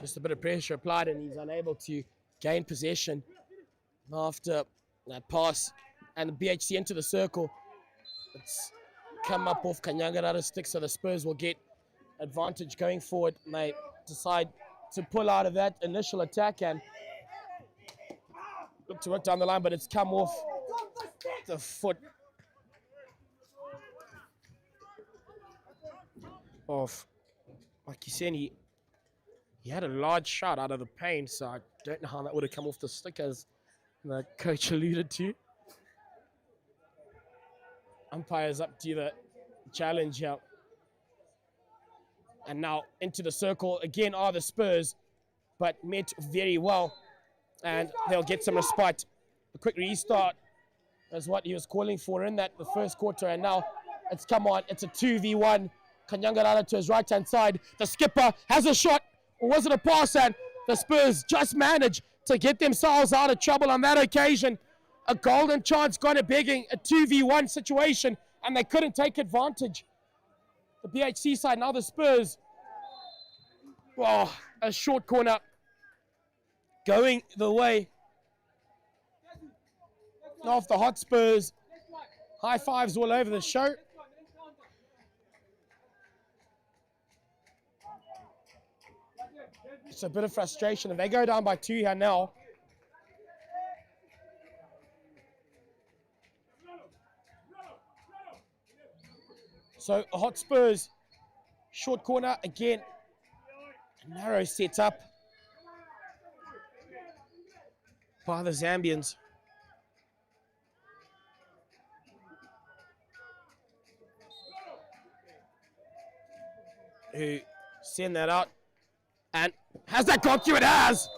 Just a bit of pressure applied, and he's unable to gain possession after that pass. And the BHC into the circle. It's come up off Kanyangarara's stick, so the Spurs will get advantage going forward. And they decide to pull out of that initial attack and look to work down the line, but it's come off the foot of Makiseni. He had a large shot out of the paint, so I don't know how that would have come off the stick, as the coach alluded to. Umpire's up to the challenge here. And now into the circle again are the Spurs, but meant very well. And they'll get some respite. A quick restart is what he was calling for in the first quarter, and now it's come on. It's a 2v1. Kanyangarara to his right-hand side. The skipper has a shot. Or was it a pass? And the Spurs just managed to get themselves out of trouble on that occasion. A golden chance got it begging, a 2v1 situation, and they couldn't take advantage. The BHC side, now the Spurs. Oh, a short corner going the way of the Hotspurs. High fives all over the show. It's a bit of frustration. If they go down by 2 here now, so Hotspurs, short corner again, narrow setup by the Zambians. Who send that out, and has that got you? It has!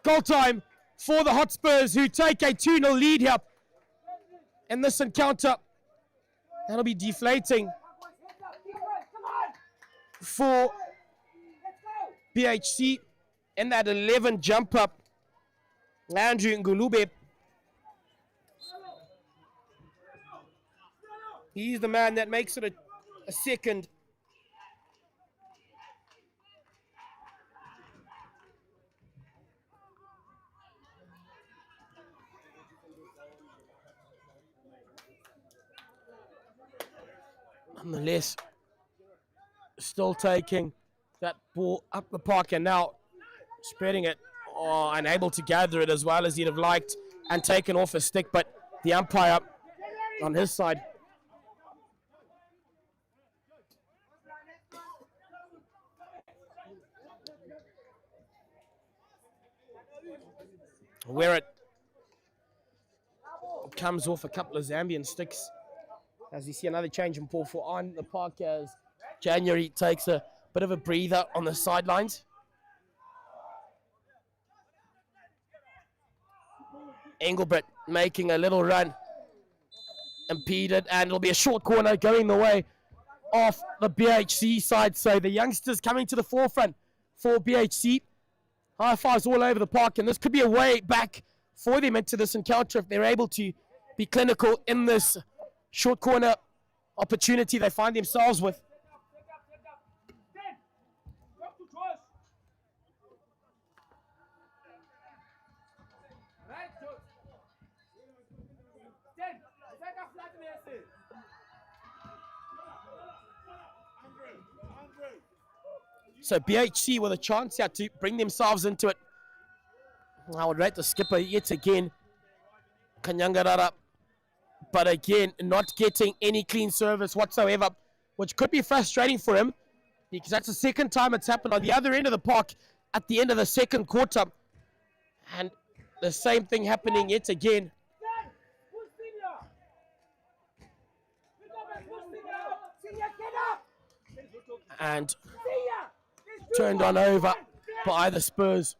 Goal time for the Hotspurs, who take a 2-0 lead here in this encounter. That'll be deflating for BHC in that 11 jump up. Andrew Ngulube, he's the man that makes it a second. Nonetheless, still taking that ball up the park and now spreading it, unable to gather it as well as he'd have liked and taken off a stick, but the umpire on his side. Where it comes off a couple of Zambian sticks. As you see another change in ball for on the park as January takes a bit of a breather on the sidelines. Engelbert making a little run, impeded, and it'll be a short corner going the way of the BHC side. So the youngsters coming to the forefront for BHC. High fives all over the park, and this could be a way back for them into this encounter if they're able to be clinical in this short corner opportunity they find themselves with. So BHC with a chance here to bring themselves into it. I would rate the skipper yet again, Kanyangarara, but again, not getting any clean service whatsoever, which could be frustrating for him because that's the second time it's happened on the other end of the park at the end of the second quarter. And the same thing happening yet again. And turned on over by the Spurs.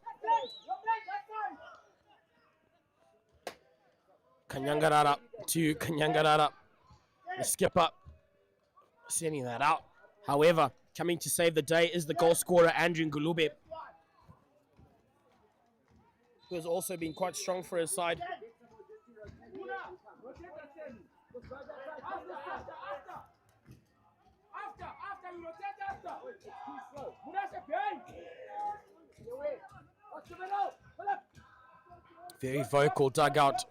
Kanyangarara to Kanyangarara. The skipper sending that out. However, coming to save the day is the goal scorer, Andrew Ngulube, who has also been quite strong for his side. Very vocal dugout.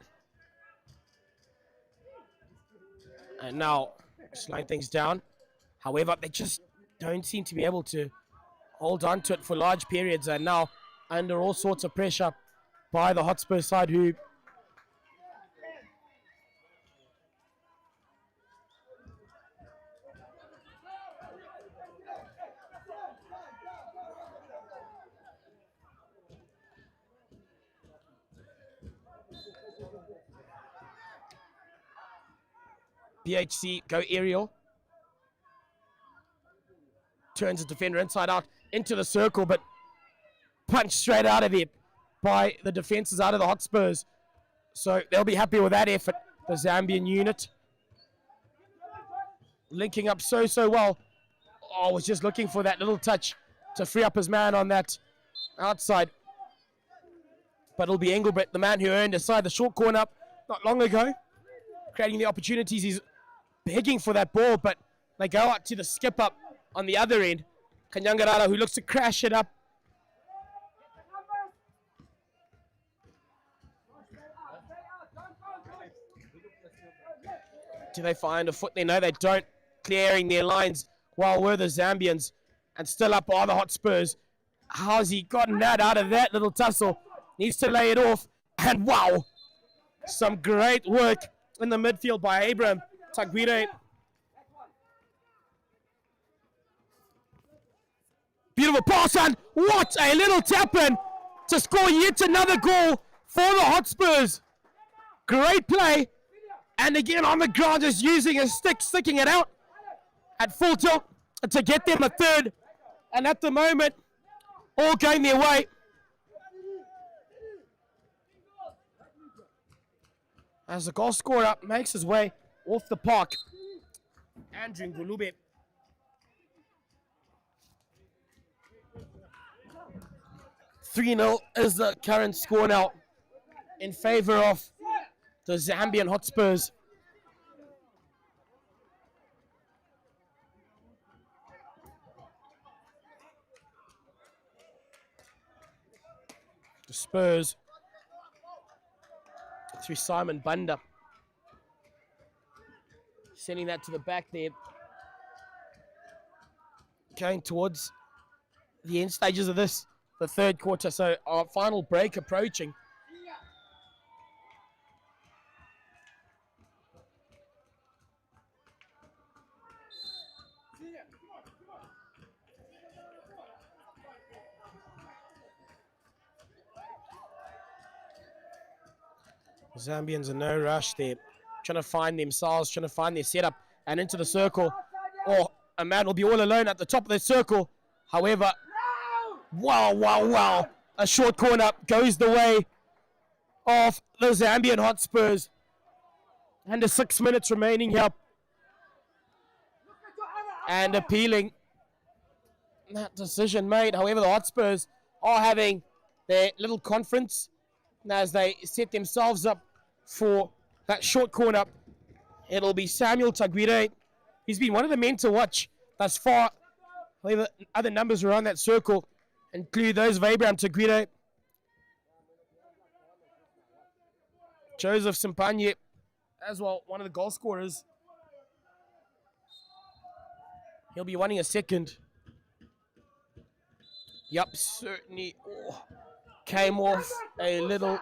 And now slowing things down. However, they just don't seem to be able to hold on to it for large periods, and now under all sorts of pressure by the Hotspur side, who BHC go aerial. Turns the defender inside out into the circle, but punched straight out of there by the defenses out of the Hotspurs. So they'll be happy with that effort, the Zambian unit. Linking up so well. Oh, was just looking for that little touch to free up his man on that outside. But it'll be Engelbert, the man who earned aside the short corner not long ago, creating the opportunities. He's begging for that ball, but they go out to the skip up on the other end. Kanyangarara, who looks to crash it up. Do they find a foot there? No, they don't. Clearing their lines while were the Zambians And still up are the Hotspurs. How's he gotten that out of that little tussle? Needs to lay it off. And wow, some great work in the midfield by Abraham Taguire. Beautiful pass, and what a little tap in to score yet another goal for the Hotspurs. Great play. And again on the ground, just using his stick, sticking it out at full tilt to get them a third. And at the moment, all going their way. As the goal scorer makes his way off the park, Andrew Ngulube. "3-0 is the current score now in favor of the Zambian Hotspurs. The Spurs through Simon Bunda. Sending that to the back there. Going towards the end stages of this, the third quarter. So our final break approaching. Zambians in no rush there, trying to find themselves, trying to find their setup, and into the circle. Oh, a man will be all alone at the top of the circle. However, wow. A short corner goes the way of the Zambian Hotspurs. Under 6 minutes remaining here. And appealing that decision made. However, the Hotspurs are having their little conference as they set themselves up for that short corner. It'll be Samuel Taguire. He's been one of the men to watch thus far. However, other numbers around that circle include those of Abraham Taguire, Joseph Simpanye, as well, one of the goal scorers. He'll be wanting a second. Yep, certainly came off a little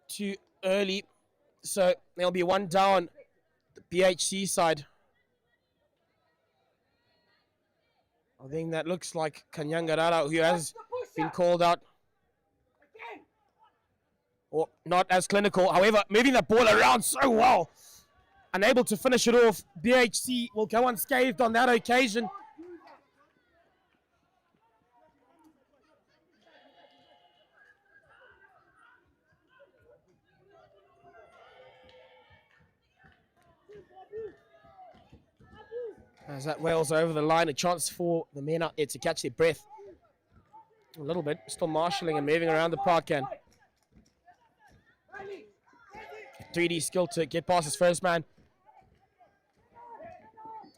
too early. So there'll be one down the PHC side. I think that looks like Kanyangarara, who has been called out. Or not as clinical. However, moving that ball around so well. Unable to finish it off. BHC will go unscathed on that occasion. As that wails over the line, a chance for the men out there to catch their breath a little bit. Still marshalling and moving around the park. And 3D skill to get past his first man.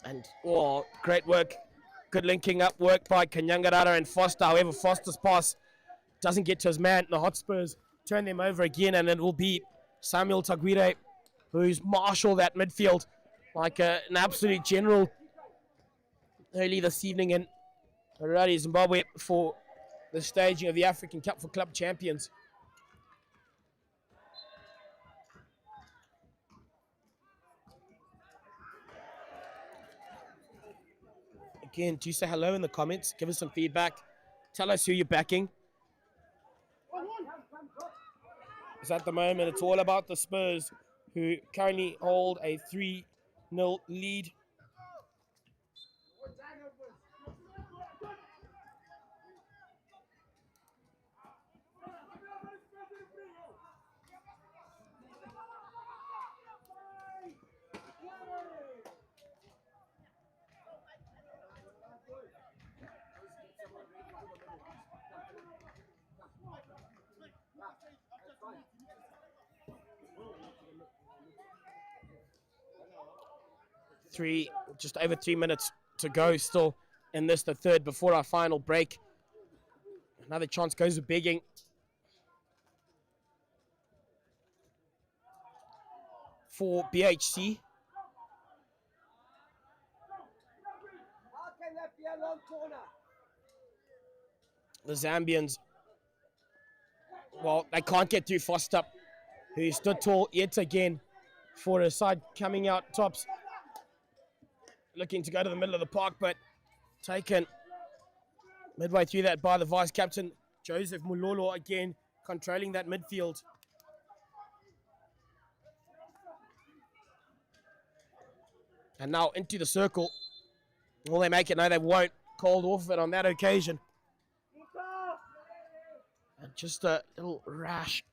And, great work. Good linking up work by Kanyangarara and Foster. However, Foster's pass doesn't get to his man. The Hotspurs turn them over again, and it will be Samuel Taguire who's marshaled that midfield like an absolute general early this evening in Harare, Zimbabwe, for the staging of the African Cup for Club Champions. Again, do say hello in the comments. Give us some feedback. Tell us who you're backing. Because at the moment, it's all about the Spurs, who currently hold a 3-0 lead. Just over 3 minutes to go still in this, the third, before our final break. Another chance goes with begging. For BHC. the Zambians, well, they can't get through Foster, who stood tall yet again for a side coming out tops. Looking to go to the middle of the park, but taken midway through that by the vice captain, Joseph Mulolo, again controlling that midfield. And now into the circle. Will they make it? No, they won't. Called off it on that occasion. And just a little rash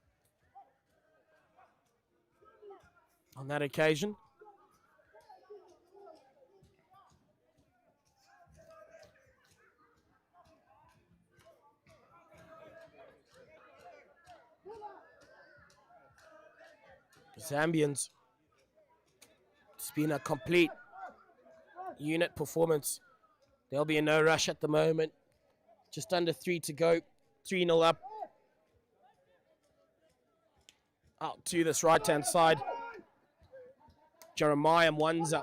on that occasion. Zambians. It's been a complete unit performance. There'll be a no rush at the moment. Just under 3 to go. 3-0 up. Out to this right-hand side. Jeremiah Mwanza.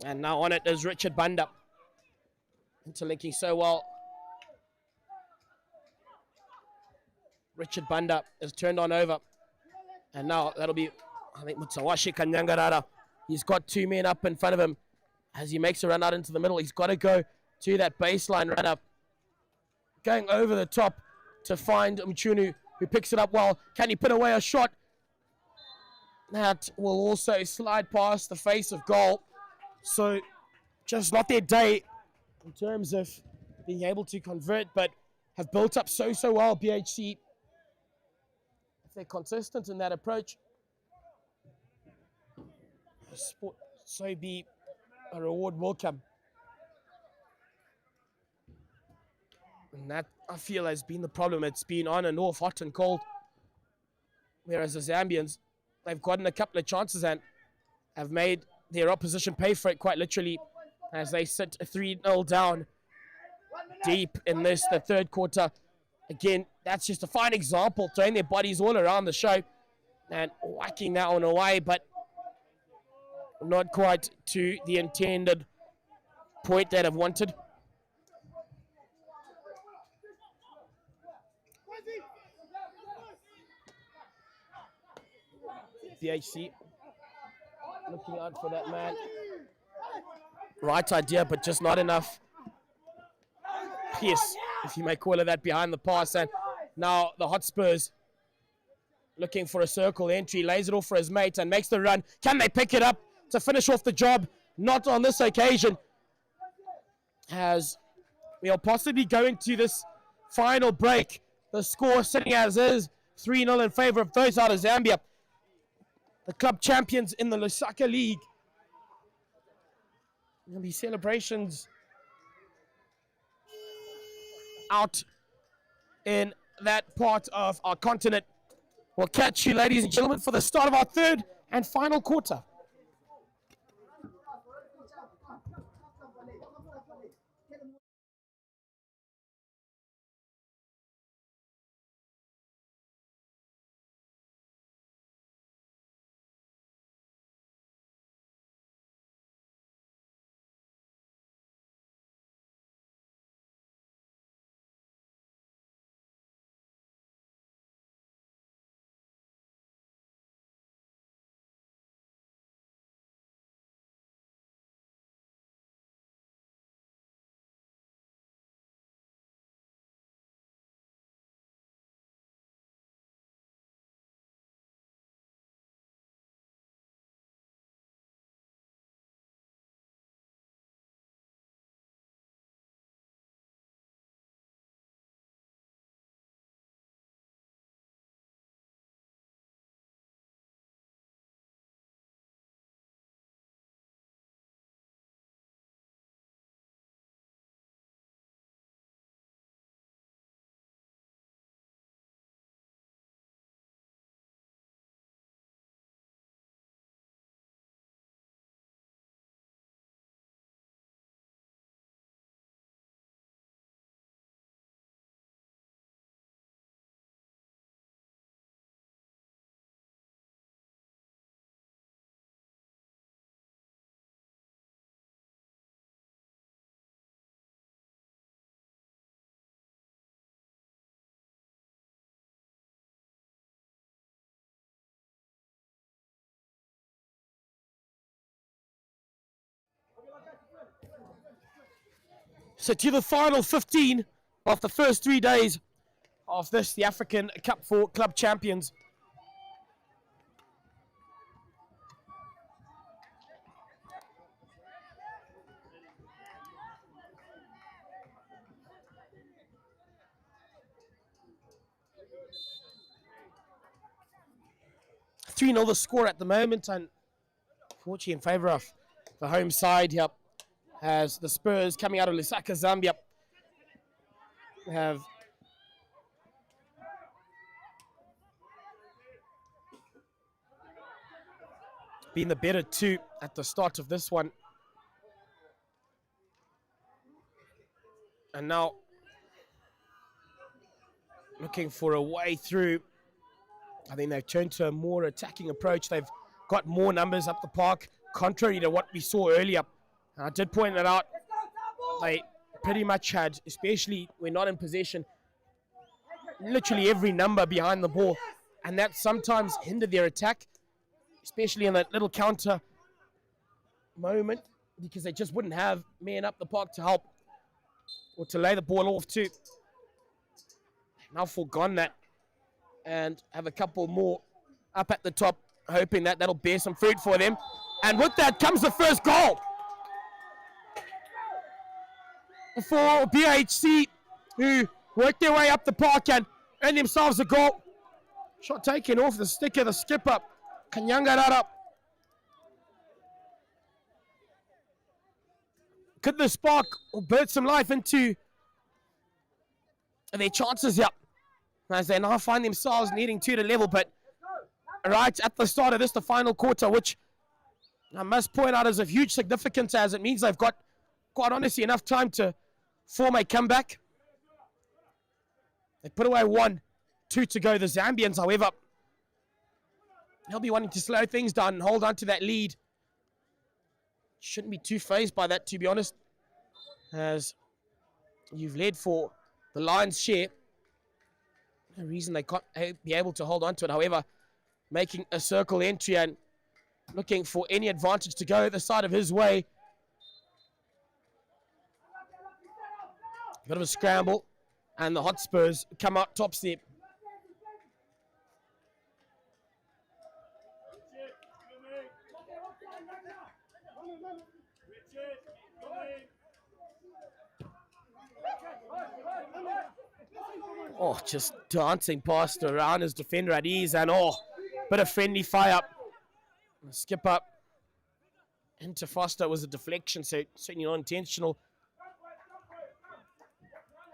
And now on it is Richard Banda. Interlinking so well. Richard Banda is turned on over. And now that'll be, I think, Mutawashi Kanyangarara. He's got 2 men up in front of him. As he makes a run out into the middle, he's got to go to that baseline run up. Going over the top to find Mchunu, who picks it up well. Can he put away a shot? That will also slide past the face of goal. So just not their day in terms of being able to convert, but have built up so well, BHC. If they're consistent in that approach, so be a reward will come. And that, I feel, has been the problem. It's been on and off, hot and cold. Whereas the Zambians, they've gotten a couple of chances and have made their opposition pay for it quite literally as they sit 3-0 down deep in this, the third quarter. Again, that's just a fine example, throwing their bodies all around the show and whacking that one away, but not quite to the intended point that I've wanted. BHC looking out for that man. Right idea, but just not enough pierce, if you may call it that, behind the pass. And now the Hotspurs looking for a circle entry, lays it off for his mate and makes the run. Can they pick it up to finish off the job? Not on this occasion, as we'll possibly go into this final break. The score sitting as is, 3-0 in favor of those out of Zambia, the club champions in the Lusaka League. There'll be celebrations out in that part of our continent. We'll catch you, ladies and gentlemen, for the start of our third and final quarter. So to the final 15 of the first 3 days of this, the African Cup for Club Champions. Three 0 the score at the moment, and fortunately in favour of the home side here, as the Spurs coming out of Lusaka, Zambia, have been the better two at the start of this one. And now looking for a way through. I think they've turned to a more attacking approach. They've got more numbers up the park, contrary to what we saw earlier. And I did point it out. They pretty much had, especially when not in possession, literally every number behind the ball. And that sometimes hindered their attack, especially in that little counter moment, because they just wouldn't have men up the park to help or to lay the ball off to. Now forgone that and have a couple more up at the top, hoping that that'll bear some fruit for them. And with that comes the first goal for BHC, who worked their way up the park and earned themselves a goal. Shot taken off the stick of the skipper, Kanyangarara. Could the spark or birth some life into their chances here, as they now find themselves needing 2 to level? But right at the start of this, the final quarter, which I must point out is of huge significance, as it means they've got, quite honestly, enough time to form a comeback. They put away 1, 2 to go. The Zambians, however, they'll be wanting to slow things down and hold on to that lead. Shouldn't be too fazed by that, to be honest, as you've led for the Lions' share. No reason they can't be able to hold on to it. However, making a circle entry and looking for any advantage to go the side of his way. Bit of a scramble, and the Hotspurs come out top step. Oh, just dancing past around his defender at ease, and bit of friendly fire. Skip up into Foster was a deflection, so certainly not intentional.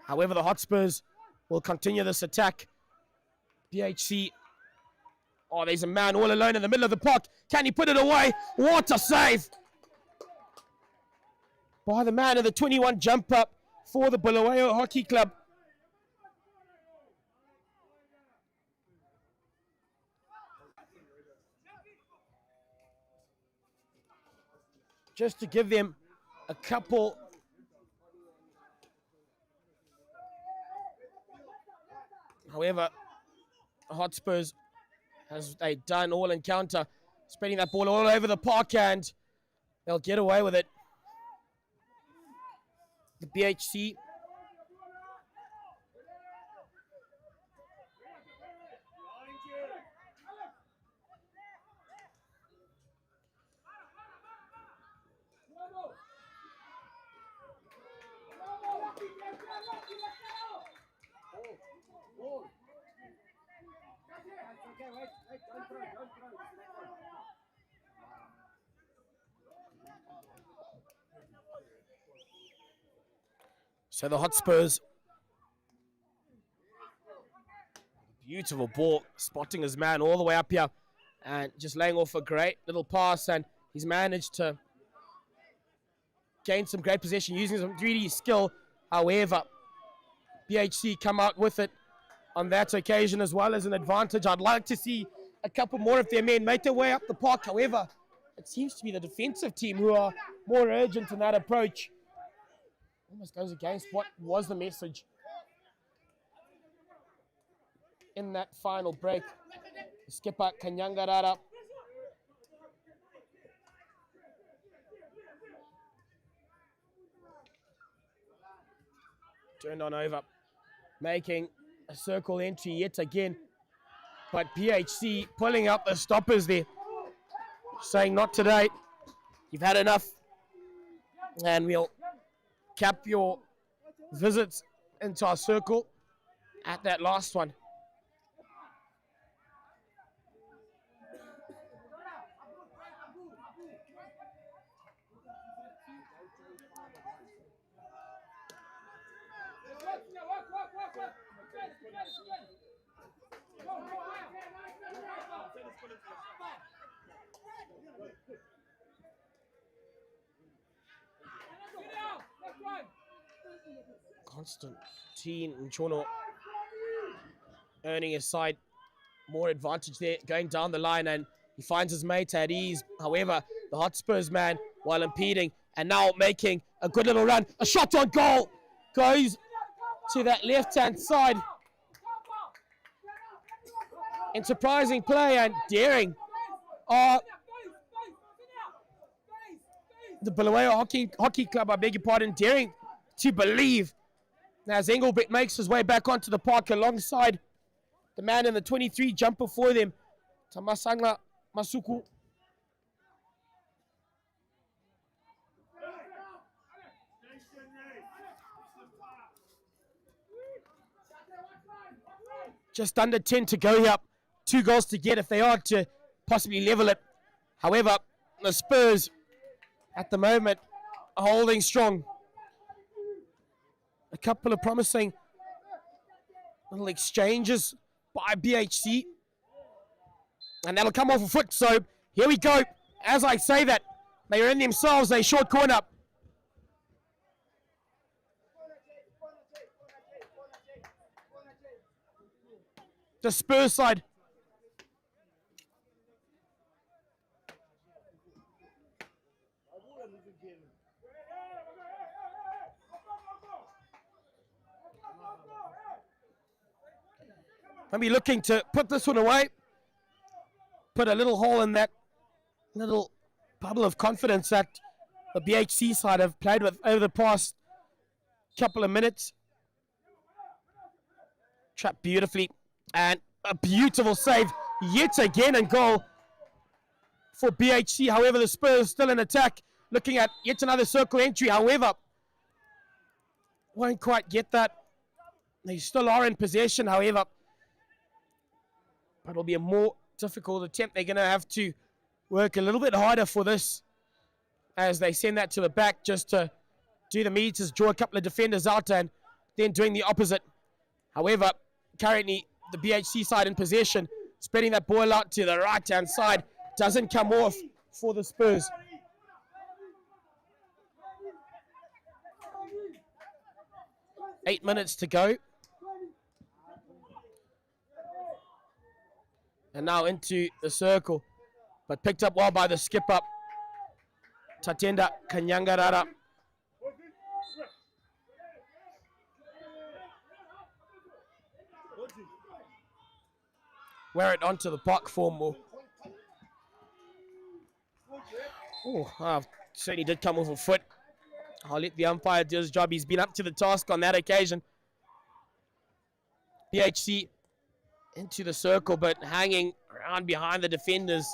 However, the Hotspurs will continue this attack. BHC, there's a man all alone in the middle of the park. Can he put it away? What a save by the man of the 21 jump up for the Bulawayo Hockey Club. Just to give them a couple however, Hotspurs, as they done all encounter, spreading that ball all over the park, and they'll get away with it. The BHC So the Hotspurs, beautiful ball, spotting his man all the way up here and just laying off a great little pass, and he's managed to gain some great possession using some 3D skill. However, BHC come out with it on that occasion as well as an advantage. I'd like to see a couple more of their men make their way up the park. However, it seems to be the defensive team who are more urgent in that approach. Almost goes against what was the message in that final break. The skipper, Kanyangarara. Turned on over. Making a circle entry yet again. But PHC pulling up the stoppers there. Saying not today. You've had enough. And we'll cap your visits into our circle at that last one. Constantine Nchono earning his side more advantage there, going down the line, and he finds his mate at ease. However, the Hotspurs man, while impeding, and now making a good little run. A shot on goal goes to that left-hand side. In surprising play and daring are the Bulawayo Hockey Club, I beg your pardon, daring to believe, as Engelbert makes his way back onto the park alongside the man in the 23 jumper for them, Tamasanga Masuku. Just under 10 to go here. 2 goals to get if they are to possibly level it. However, the Spurs at the moment are holding strong. A couple of promising little exchanges by BHC. And that'll come off a foot. So here we go. As I say that, they are in themselves a short corner. The Spurs side. Maybe looking to put this one away. Put a little hole in that little bubble of confidence that the BHC side have played with over the past couple of minutes. Trapped beautifully. And a beautiful save yet again and goal for BHC. However, the Spurs still in attack. Looking at yet another circle entry. However, won't quite get that. They still are in possession, however. But it'll be a more difficult attempt. They're going to have to work a little bit harder for this as they send that to the back just to do the meters, draw a couple of defenders out and then doing the opposite. However, currently the BHC side in possession, spreading that ball out to the right-hand side. Doesn't come off for the Spurs. Eight minutes to go. And now into the circle. But picked up well by the skipper, Tatenda Kanyangarara. Wear it onto the puck for more. Oh, certainly did come off a foot. I'll let the umpire do his job. He's been up to the task on that occasion. BHC into the circle, but hanging around behind the defenders.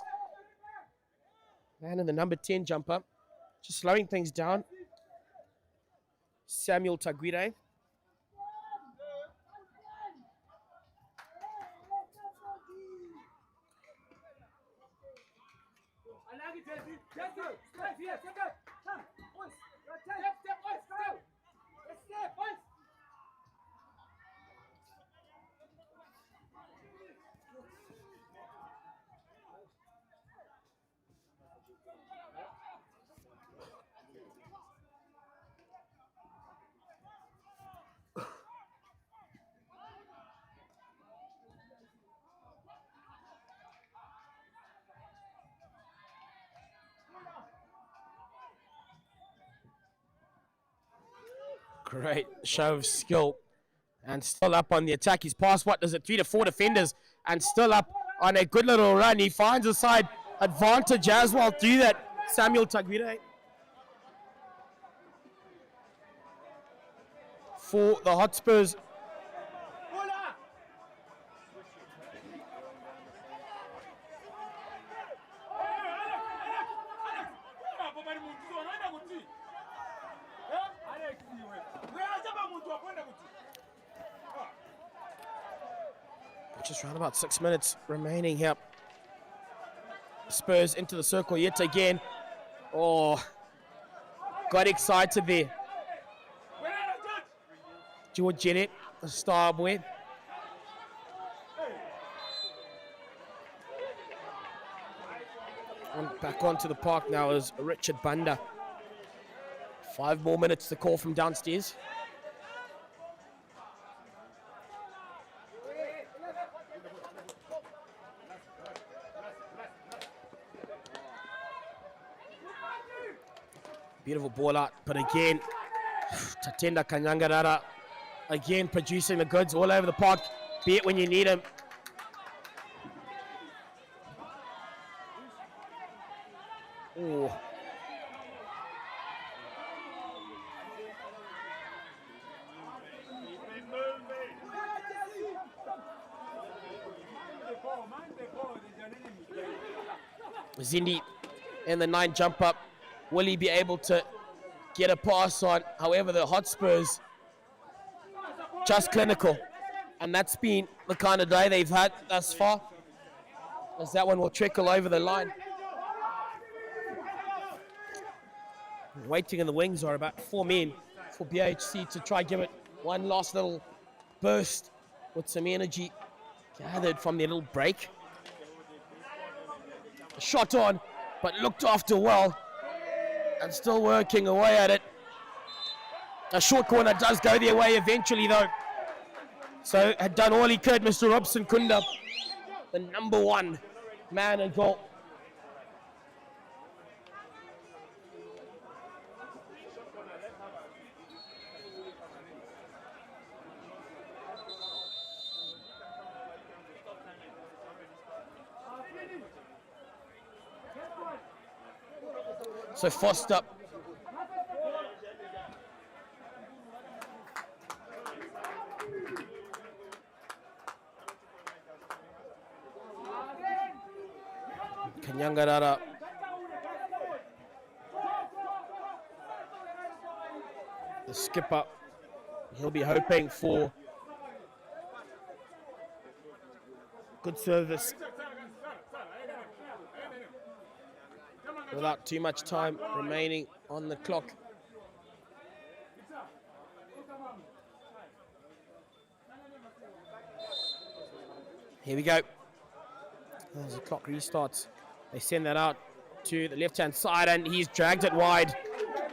Man in the number 10 jumper. Just slowing things down. Samuel Taguire. Great show of skill. And still up on the attack. He's past, what is it, 3 to 4 defenders. And still up on a good little run. He finds a side advantage as well through that. Samuel Taguire. for the Hotspurs. Just around about 6 minutes remaining here. Spurs into the circle yet again. Oh, got excited there. George Jennett, the star boy. Back onto the park now is Richard Banda. 5 more minutes to call from downstairs. Beautiful ball out, but again, Tatenda Kanyangarara, again producing the goods all over the park, be it when you need them. Oh. Zindi in the 9 jump up. Will he be able to get a pass on? However, the Hotspurs just clinical. And that's been the kind of day they've had thus far, as that one will trickle over the line. Waiting in the wings are about 4 men for BHC to try give it one last little burst with some energy gathered from their little break. Shot on, but looked after well. And still working away at it. A short corner does go their way eventually though. So had done all he could, Mr. Robson Kunda, the number 1 man in goal. So Foster Kanyangarara the skipper, he'll be hoping for good service without too much time remaining on the clock. Here we go. As the clock restarts, they send that out to the left-hand side, and he's dragged it wide.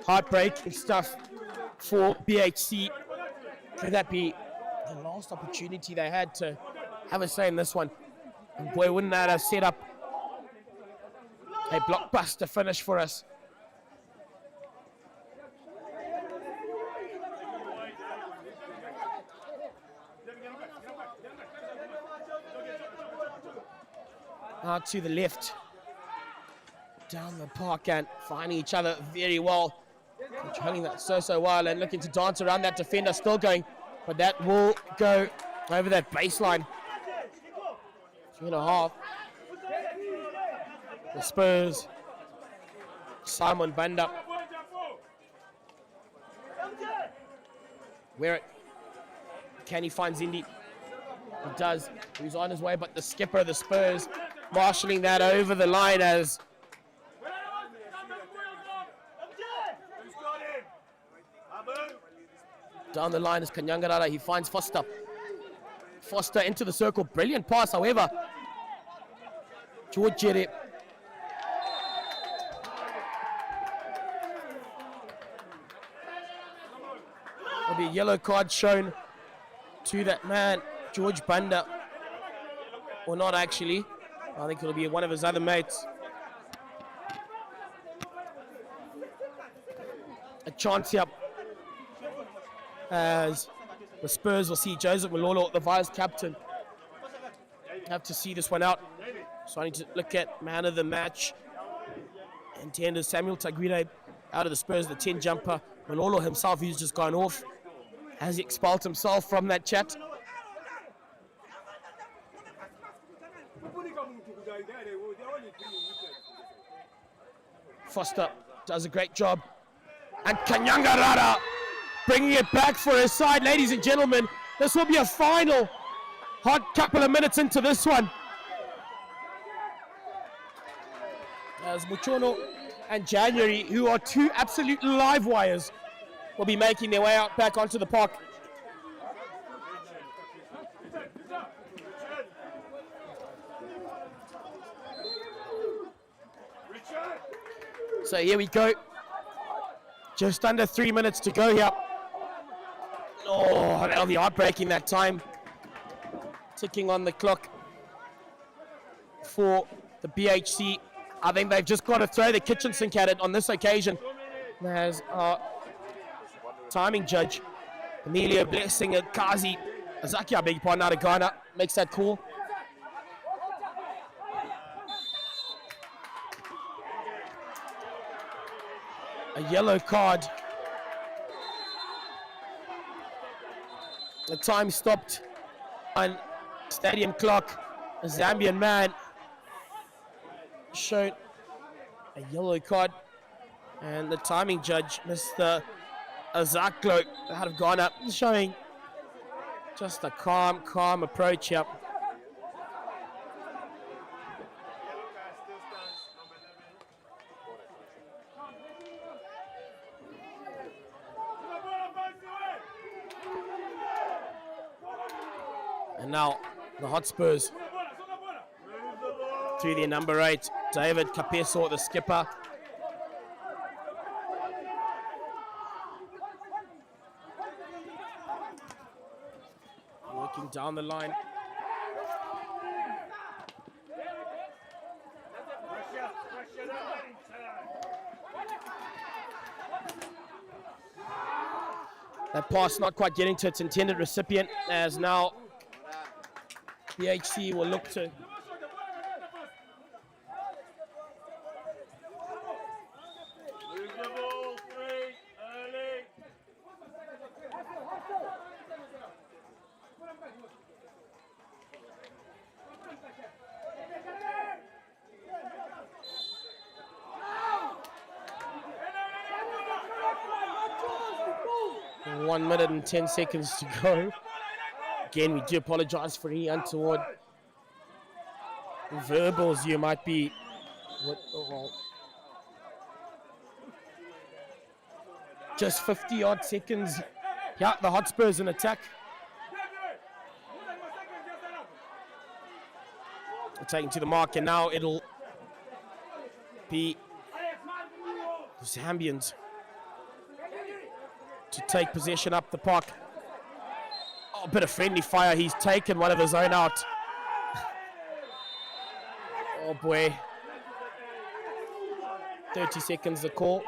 Heartbreaking stuff for BHC. Could that be the last opportunity they had to have a say in this one? And boy, wouldn't that have set up a blockbuster finish for us. Out to the left, down the park and finding each other very well. Controlling that so well and looking to dance around that defender, still going, but that will go over that baseline. 2.5. The Spurs, Simon Banda. Where it, can he find Zindi? He does, he's on his way, but the skipper of the Spurs marshalling that over the line as down the line is Kanyangarara. He finds Foster. Foster into the circle. Brilliant pass, however. George Jere. There'll be a yellow card shown to that man, George Banda. Or not actually. I think it'll be one of his other mates. A chance here as the Spurs will see Joseph Malolo, the vice captain. Have to see this one out. So I need to look at man of the match. And tender Samuel Taguire out of the Spurs, the 10 jumper. Malolo himself, who's just gone off, Has he expelled himself from that chat? Foster does a great job. And Kanyangarara bringing it back for his side. Ladies and gentlemen, this will be a final hot couple of minutes into this one. As Muchono and January, who are two absolute live wires, will be making their way out back onto the park. So here we go. Just under 3 minutes to go here. Oh, that'll be heartbreaking that time. Ticking on the clock for the BHC. I think they've just got to throw the kitchen sink at it on this occasion. As our timing judge, Emilio Blessing and Kazi Azaki, I beg your pardon, out of Ghana, makes that call. A yellow card. The time stopped on stadium clock. A Zambian man showed a yellow card, and the timing judge, Mr. Azaklo, out of Ghana, showing just a calm approach here. And now the Hotspurs through their number 8, David Kapeso, the skipper. Working down the line. That pass not quite getting to its intended recipient, as now BHC will look to .1 minute and 10 seconds to go. Again, we do apologize for any untoward verbals you might be. Just 50 odd seconds. Yeah, the Hotspurs in attack. Taking to the mark, and now it'll be the Zambians to take possession up the park. Oh, a bit of friendly fire. He's taken one of his own out. Oh boy. 30 seconds to call.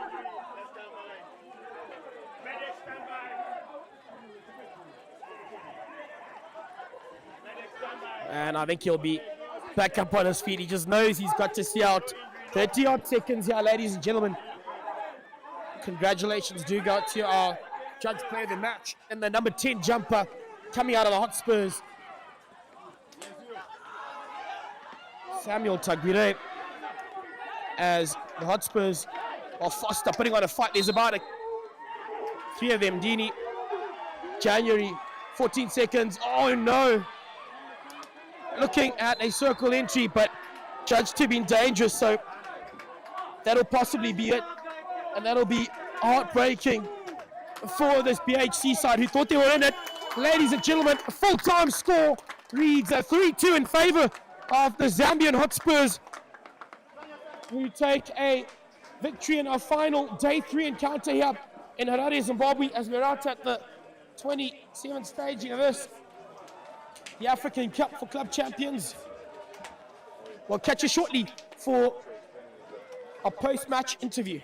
And I think he'll be back up on his feet. He just knows he's got to see out 30 odd seconds here, ladies and gentlemen. Congratulations do go to our judge player of the match and the number 10 jumper coming out of the Hotspurs, Samuel Taguire, as the Hotspurs are Foster putting on a fight. There's about 3 of them. Dini, January, 14 seconds. Oh no. Looking at a circle entry, but judged to be dangerous, so that'll possibly be it. And that'll be heartbreaking for this BHC side who thought they were in it. Ladies and gentlemen, a full-time score reads a 3-2 in favor of the Zambian Hotspurs, who take a victory in our final day 3 encounter here in Harare, Zimbabwe, as we're out at the 27th staging of this, the African Cup for Club Champions. We'll catch you shortly for a post-match interview.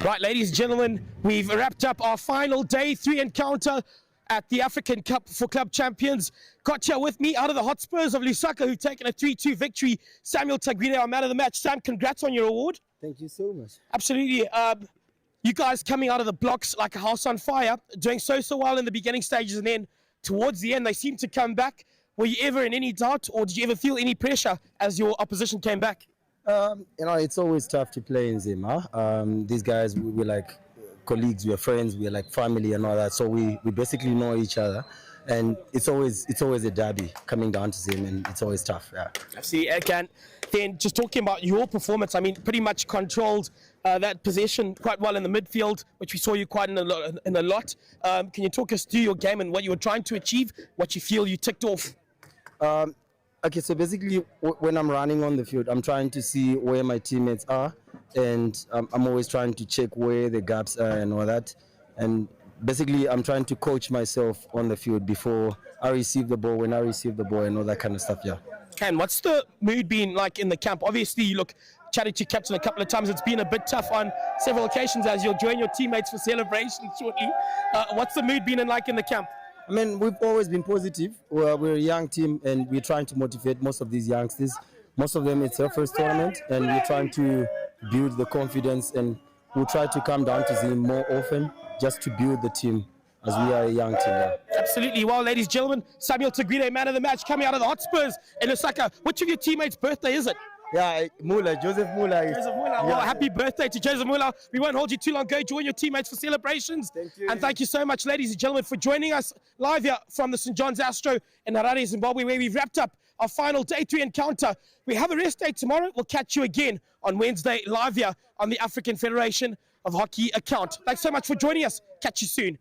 Right, ladies and gentlemen, we've wrapped up our final day 3 encounter at the African Cup for Club Champions. Got here with me out of the Hotspurs of Lusaka, who've taken a 3-2 victory. Samuel Taguine, our man of the match. Sam, congrats on your award. Thank you so much. Absolutely. You guys coming out of the blocks like a house on fire, doing so well in the beginning stages, and then towards the end, they seem to come back. Were you ever in any doubt, or did you ever feel any pressure as your opposition came back? It's always tough to play in Zima. These guys, we're like colleagues, we're friends, we're like family and all that. So we basically know each other, and it's always a derby coming down to Zim, and it's always tough. Yeah. See, again, then just talking about your performance, I mean, pretty much controlled that possession quite well in the midfield, which we saw you quite in a lot. Can you talk us through your game and what you were trying to achieve, what you feel you ticked off? Okay, so basically when I'm running on the field, I'm trying to see where my teammates are, and I'm always trying to check where the gaps are and all that. And basically I'm trying to coach myself on the field before I receive the ball, when I receive the ball and all that kind of stuff, yeah. Ken, what's the mood been like in the camp? Obviously, you chatted to captain a couple of times. It's been a bit tough on several occasions as you'll join your teammates for celebration shortly. What's the mood been like in the camp? I mean, we've always been positive. We're a young team, and we're trying to motivate most of these youngsters. Most of them, it's their first tournament, and we're trying to build the confidence, and we'll try to come down to Zim more often just to build the team, as we are a young team. Yeah. Absolutely. Well, ladies and gentlemen, Samuel Taguine, man of the match, coming out of the Hotspurs in Lusaka. Which of your teammates' birthday is it? Yeah, Joseph Muller. Joseph Muller. Yeah. Well, happy birthday to Joseph Muller. We won't hold you too long. Go join your teammates for celebrations. Thank you. And thank you so much, ladies and gentlemen, for joining us live here from the St. John's Astro in Harare, Zimbabwe, where we've wrapped up our final day 3 encounter. We have a rest day tomorrow. We'll catch you again on Wednesday live here on the African Federation of Hockey account. Thanks so much for joining us. Catch you soon.